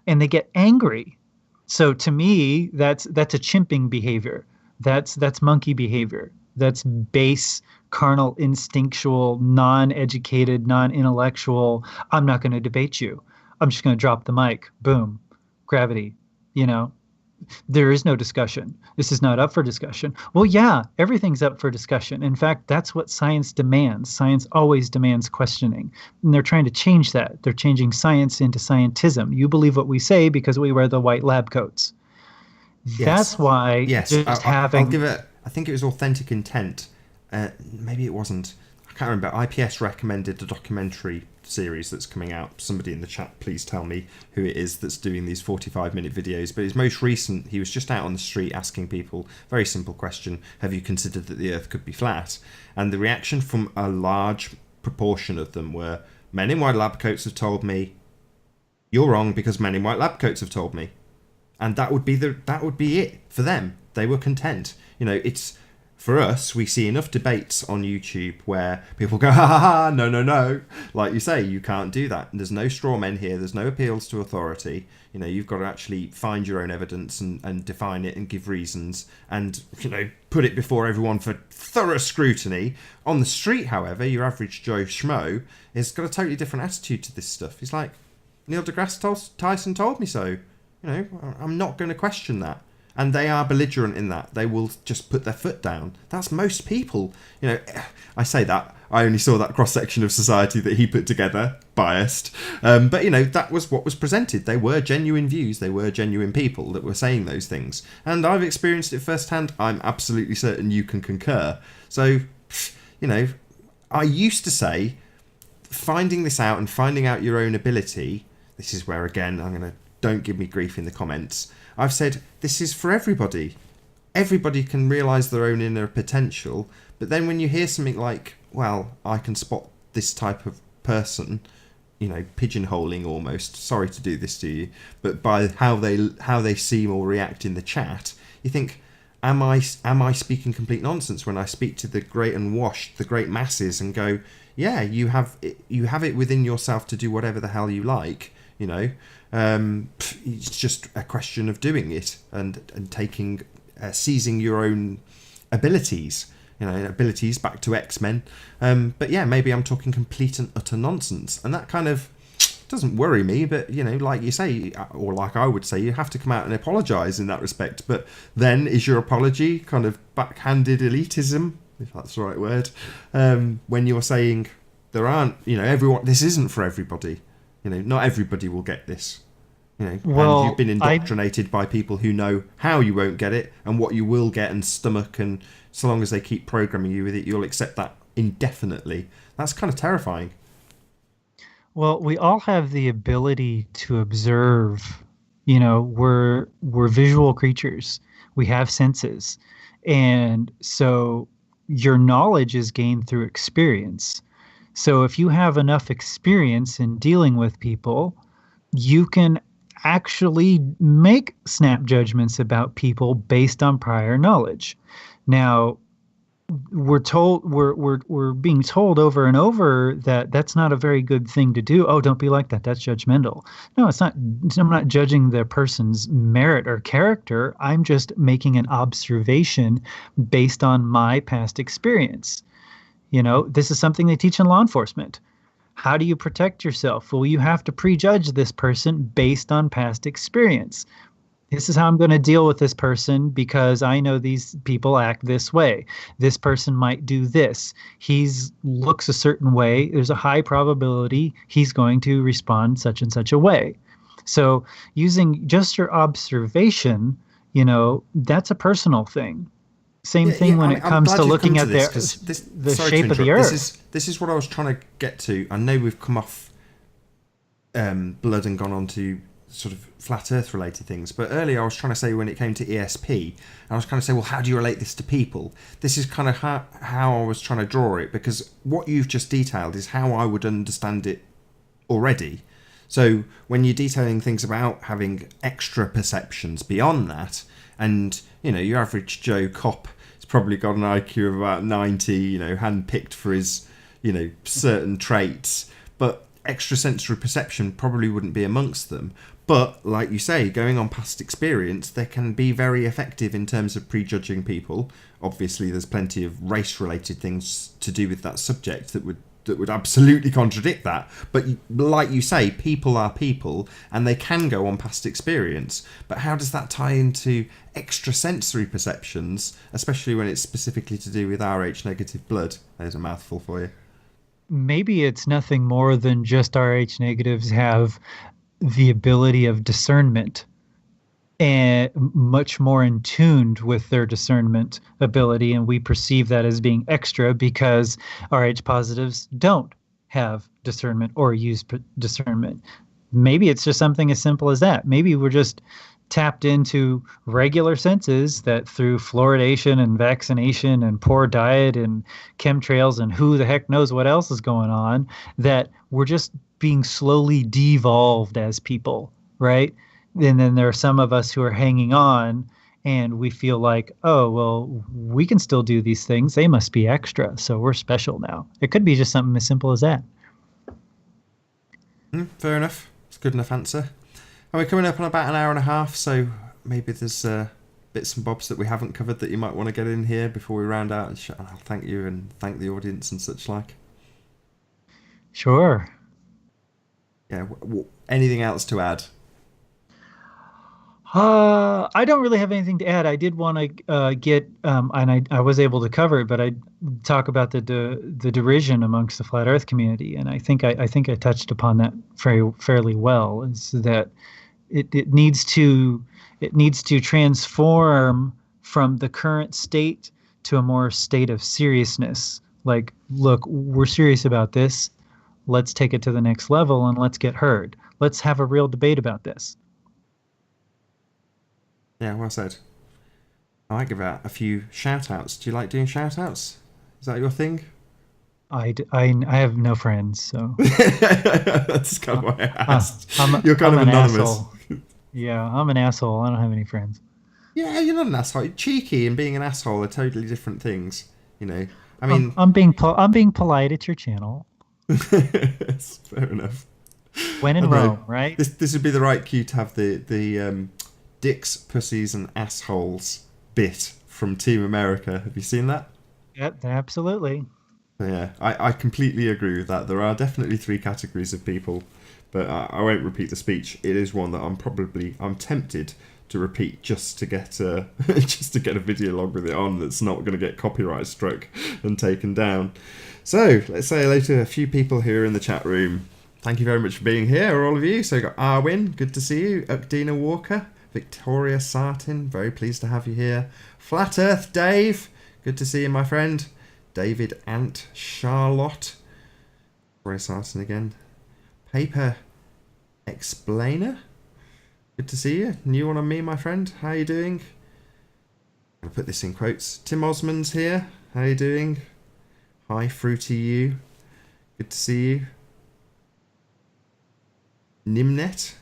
and they get angry. So to me, that's a chimping behavior. That's monkey behavior. That's base, carnal, instinctual, non-educated, non-intellectual. I'm not going to debate you. I'm just going to drop the mic. Boom. Gravity. There is no discussion. This is not up for discussion. Well, yeah, everything's up for discussion. In fact, that's what science demands. Science always demands questioning. And they're trying to change that. They're changing science into scientism. You believe what we say because we wear the white lab coats. Yes. That's why. Yes, I'll give it. I think it was authentic intent. Maybe it wasn't. I can't remember. IPS recommended a documentary series that's coming out. Somebody in the chat, please tell me who it is that's doing these 45-minute videos. But his most recent, he was just out on the street asking people, very simple question, have you considered that the Earth could be flat? And the reaction from a large proportion of them were, men in white lab coats have told me, you're wrong because men in white lab coats have told me. And that would be it for them. They were content. It's, for us, we see enough debates on YouTube where people go, ha ha ha, no. Like you say, you can't do that. And there's no straw men here. There's no appeals to authority. You've got to actually find your own evidence and define it and give reasons and, put it before everyone for thorough scrutiny. On the street, however, your average Joe Schmo has got a totally different attitude to this stuff. He's like, Neil deGrasse Tyson told me so. I'm not going to question that. And they are belligerent in that. They will just put their foot down. That's most people. I say that. I only saw that cross-section of society that he put together, biased. But, that was what was presented. They were genuine views. They were genuine people that were saying those things. And I've experienced it firsthand. I'm absolutely certain you can concur. So, I used to say, finding this out and finding out your own ability, this is where, again, don't give me grief in the comments. I've said, this is for everybody. everybody can realize their own inner potential. But then when you hear something like, well, I can spot this type of person, pigeonholing almost, sorry to do this to you, but by how they seem or react in the chat, you think, am I speaking complete nonsense when I speak to the great and washed, the great masses, and go, yeah, you have it within yourself to do whatever the hell you like, it's just a question of doing it and taking seizing your own abilities, abilities back to X-Men. But yeah, maybe I'm talking complete and utter nonsense, and that kind of doesn't worry me. But like you say, or like I would say, you have to come out and apologise in that respect. But then is your apology kind of backhanded elitism, if that's the right word, when you're saying there aren't, everyone, this isn't for everybody. Not everybody will get this. Well, and you've been indoctrinated by people who know how you won't get it and what you will get and stomach, and so long as they keep programming you with it, you'll accept that indefinitely. That's kind of terrifying. Well, we all have the ability to observe. We're visual creatures. We have senses. And so your knowledge is gained through experience. So if you have enough experience in dealing with people, you can actually make snap judgments about people based on prior knowledge. Now, we're being told over and over that that's not a very good thing to do. Oh, don't be like that. That's judgmental. No, it's not. I'm not judging the person's merit or character. I'm just making an observation based on my past experience. This is something they teach in law enforcement. How do you protect yourself? Well, you have to prejudge this person based on past experience. This is how I'm going to deal with this person because I know these people act this way. This person might do this. He looks a certain way. There's a high probability he's going to respond such and such a way. So using just your observation, that's a personal thing. Same thing when it comes to looking at the shape of the Earth. This is what I was trying to get to. I know we've come off blood and gone on to sort of flat Earth related things, but earlier I was trying to say when it came to ESP, I was kind of say, well, how do you relate this to people? This is kind of how I was trying to draw it, because what you've just detailed is how I would understand it already. So when you're detailing things about having extra perceptions beyond that, and your average Joe cop has probably got an IQ of about 90, hand-picked for his certain traits, but extrasensory perception probably wouldn't be amongst them. But like you say, going on past experience, they can be very effective in terms of prejudging people. Obviously there's plenty of race-related things to do with that subject that would absolutely contradict that. But like you say, people are people, and they can go on past experience. But how does that tie into extrasensory perceptions, especially when it's specifically to do with Rh negative blood? There's a mouthful for you. Maybe it's nothing more than just Rh negatives have the ability of discernment, and much more in tuned with their discernment ability, and we perceive that as being extra because Rh positives don't have discernment or use discernment. Maybe it's just something as simple as that. Maybe we're just tapped into regular senses that through fluoridation and vaccination and poor diet and chemtrails and who the heck knows what else is going on, that we're just being slowly devolved as people, right? And then there are some of us who are hanging on, and we feel like, oh, well, we can still do these things. They must be extra, so we're special now. It could be just something as simple as that. Fair enough. It's a good enough answer. And we're coming up on about an hour and a half, so maybe there's bits and bobs that we haven't covered that you might want to get in here before we round out. And I'll thank you and thank the audience and such like. Sure. Yeah. Anything else to add? I don't really have anything to add. I did want to get, and I was able to cover it, but I talk about the derision amongst the flat Earth community, and I think I touched upon that fairly well. Is that it needs to transform from the current state to a more state of seriousness. Like, look, we're serious about this. Let's take it to the next level and let's get heard. Let's have a real debate about this. Yeah, well said. I might give out a few shout outs. Do you like doing shout outs? Is that your thing? I have no friends, so That's kind of why I asked. You're kind I'm of an anonymous. asshole. Yeah, I'm an asshole. I don't have any friends. Yeah, you're not an asshole. Cheeky and being an asshole are totally different things. You know, I mean, I'm being polite at your channel. fair enough. When I in know Rome, right? this would be the right cue to have the dicks, pussies, and assholes bit from Team America. Have you seen that? Yeah, absolutely. Yeah, I completely agree with that. There are definitely three categories of people, but I won't repeat the speech. It is one that I'm tempted to repeat just to get just to get a video log with it on that's not going to get copyright struck and taken down. So let's say hello to a few people here in the chat room. Thank you very much for being here, all of you. So we've got Arwin, good to see you. Ukdina Walker, Victoria Sartin, very pleased to have you here. Flat Earth Dave, good to see you, my friend. David Ant, Charlotte, Victoria Sartin again. Paper Explainer, good to see you. New one on me, my friend. How are you doing? I'm going to put this in quotes. Tim Osmond's here. How are you doing? Hi, Fruity You. Good to see you. Nimnet.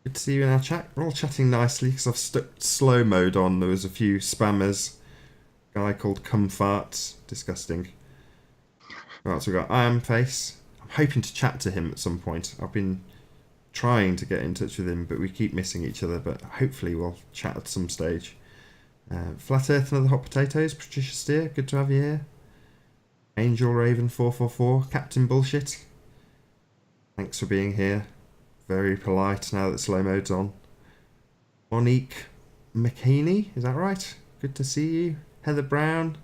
Good to see you in our chat. We're all chatting nicely because I've stuck slow mode on. There was a few spammers. Guy called Cumfarts. Disgusting. Right, so we've got I Am Face. I'm hoping to chat to him at some point. I've been trying to get in touch with him, but we keep missing each other. But hopefully we'll chat at some stage. Flat Earth and Other Hot Potatoes. Patricia Steer, good to have you here. Angel Raven 444. Captain Bullshit. Thanks for being here. Very polite now that slow mode's on. Monique McHaney, is that right? Good to see you. Heather Brown.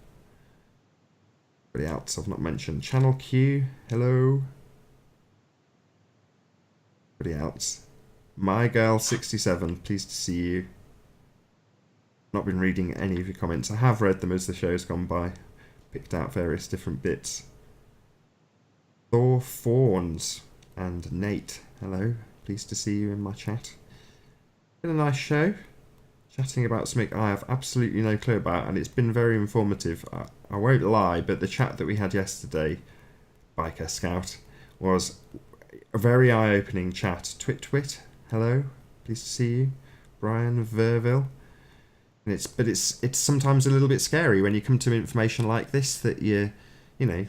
Anybody else I've not mentioned? Channel Q, hello. Anybody else? My Girl 67, pleased to see you. Not been reading any of your comments. I have read them as the show's gone by. Picked out various different bits. Thor Fawns and Nate, hello. Pleased to see you in my chat. Been a nice show. Chatting about something I have absolutely no clue about, and it's been very informative. I won't lie, but the chat that we had yesterday, Biker Scout, was a very eye-opening chat. Twit, hello, pleased to see you. Brian Verville. And it's sometimes a little bit scary when you come to information like this that you know,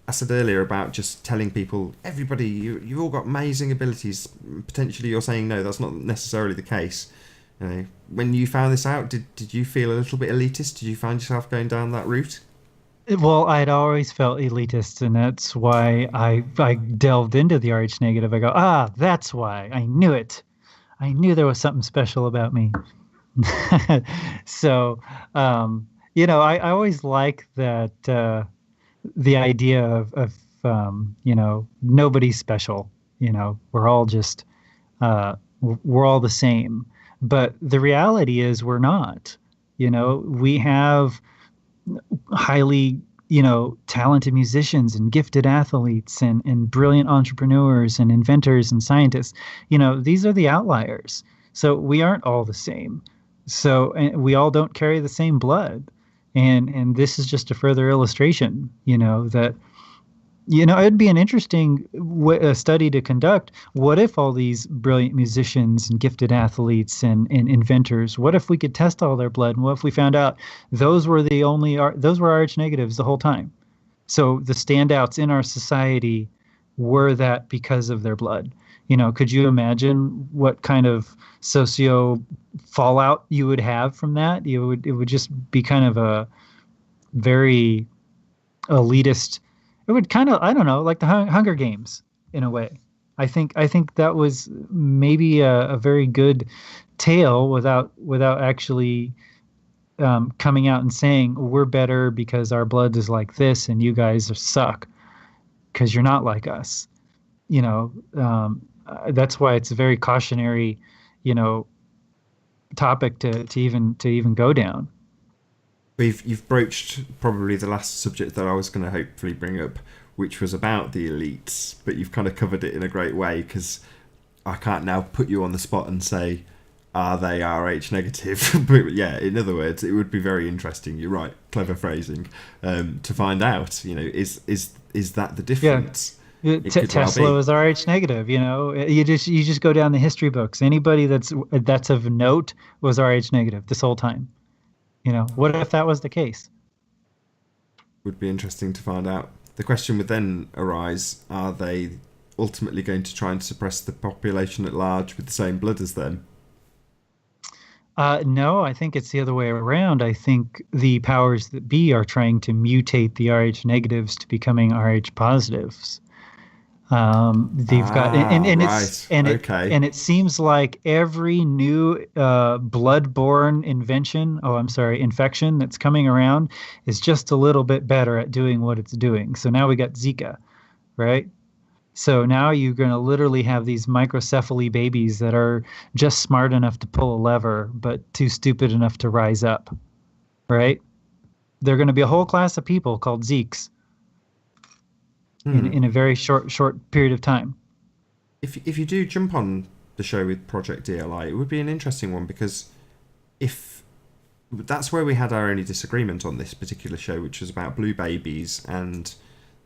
I said earlier about just telling people, everybody, you've all got amazing abilities. Potentially you're saying, no, that's not necessarily the case. You know, when you found this out, did you feel a little bit elitist? Did you find yourself going down that route? Well, I'd always felt elitist, and that's why I delved into the RH negative. I go, that's why. I knew it. I knew there was something special about me. So, I always like that the idea of nobody's special. We're all just we're all the same. But the reality is we're not. We have highly, talented musicians and gifted athletes and brilliant entrepreneurs and inventors and scientists. These are the outliers. So we aren't all the same. So and we all don't carry the same blood. And this is just a further illustration, that it'd be an interesting study to conduct. What if all these brilliant musicians and gifted athletes and inventors, what if we could test all their blood? And what if we found out those were RH negatives the whole time? So the standouts in our society were that because of their blood. Could you imagine what kind of socio fallout you would have from that? It would just be kind of a very elitist. It would kind of, I don't know, like the Hunger Games in a way. I think that was maybe a very good tale without actually coming out and saying we're better because our blood is like this and you guys suck because you're not like us. That's why it's a very cautionary, topic to even go down. You've broached probably the last subject that I was going to hopefully bring up, which was about the elites, but you've kind of covered it in a great way because I can't now put you on the spot and say, are they Rh negative? But yeah, in other words, it would be very interesting. You're right, clever phrasing. To find out, is that the difference? It could well Tesla be. was Rh negative. You just go down the history books. Anybody that's of note was Rh negative this whole time. What if that was the case? Would be interesting to find out. The question would then arise: are they ultimately going to try and suppress the population at large with the same blood as them? No, I think it's the other way around. I think the powers that be are trying to mutate the Rh negatives to becoming Rh positives. They've got and it's Right. Okay. and it seems like every new blood-borne infection that's coming around is just a little bit better at doing what it's doing. So now we got Zika, right? So now you're going to literally have these microcephaly babies that are just smart enough to pull a lever, but too stupid enough to rise up, right? They're going to be a whole class of people called Zeeks in a very short period of time. If you do jump on the show with Project ELI, it would be an interesting one, because if that's where we had our only disagreement on this particular show, which was about blue babies, and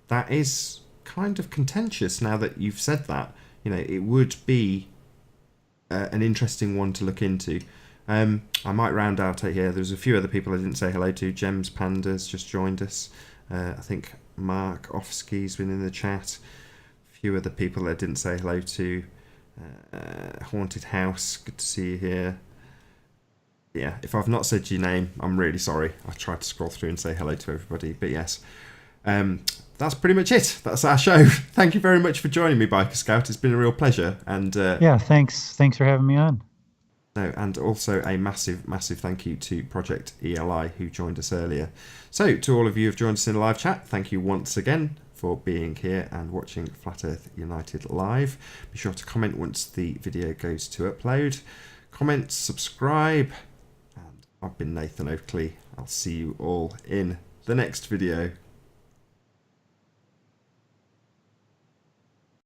that is kind of contentious now that you've said that. It would be an interesting one to look into. I might round out here. There's a few other people I didn't say hello to. Gems Pandas just joined us. I think Mark Ofsky's been in the chat. A few other people I didn't say hello to. Haunted House, good to see you here. Yeah, if I've not said your name, I'm really sorry. I tried to scroll through and say hello to everybody, but yes. That's pretty much it. That's our show. Thank you very much for joining me, Biker Scout. It's been a real pleasure. And yeah, thanks for having me on. No, and also a massive thank you to Project ELI, who joined us earlier. So to all of you who have joined us in the live chat, thank you once again for being here and watching Flat Earth United live. Be sure to comment once the video goes to upload. Comment, subscribe, and I've been Nathan Oakley. I'll see you all in the next video.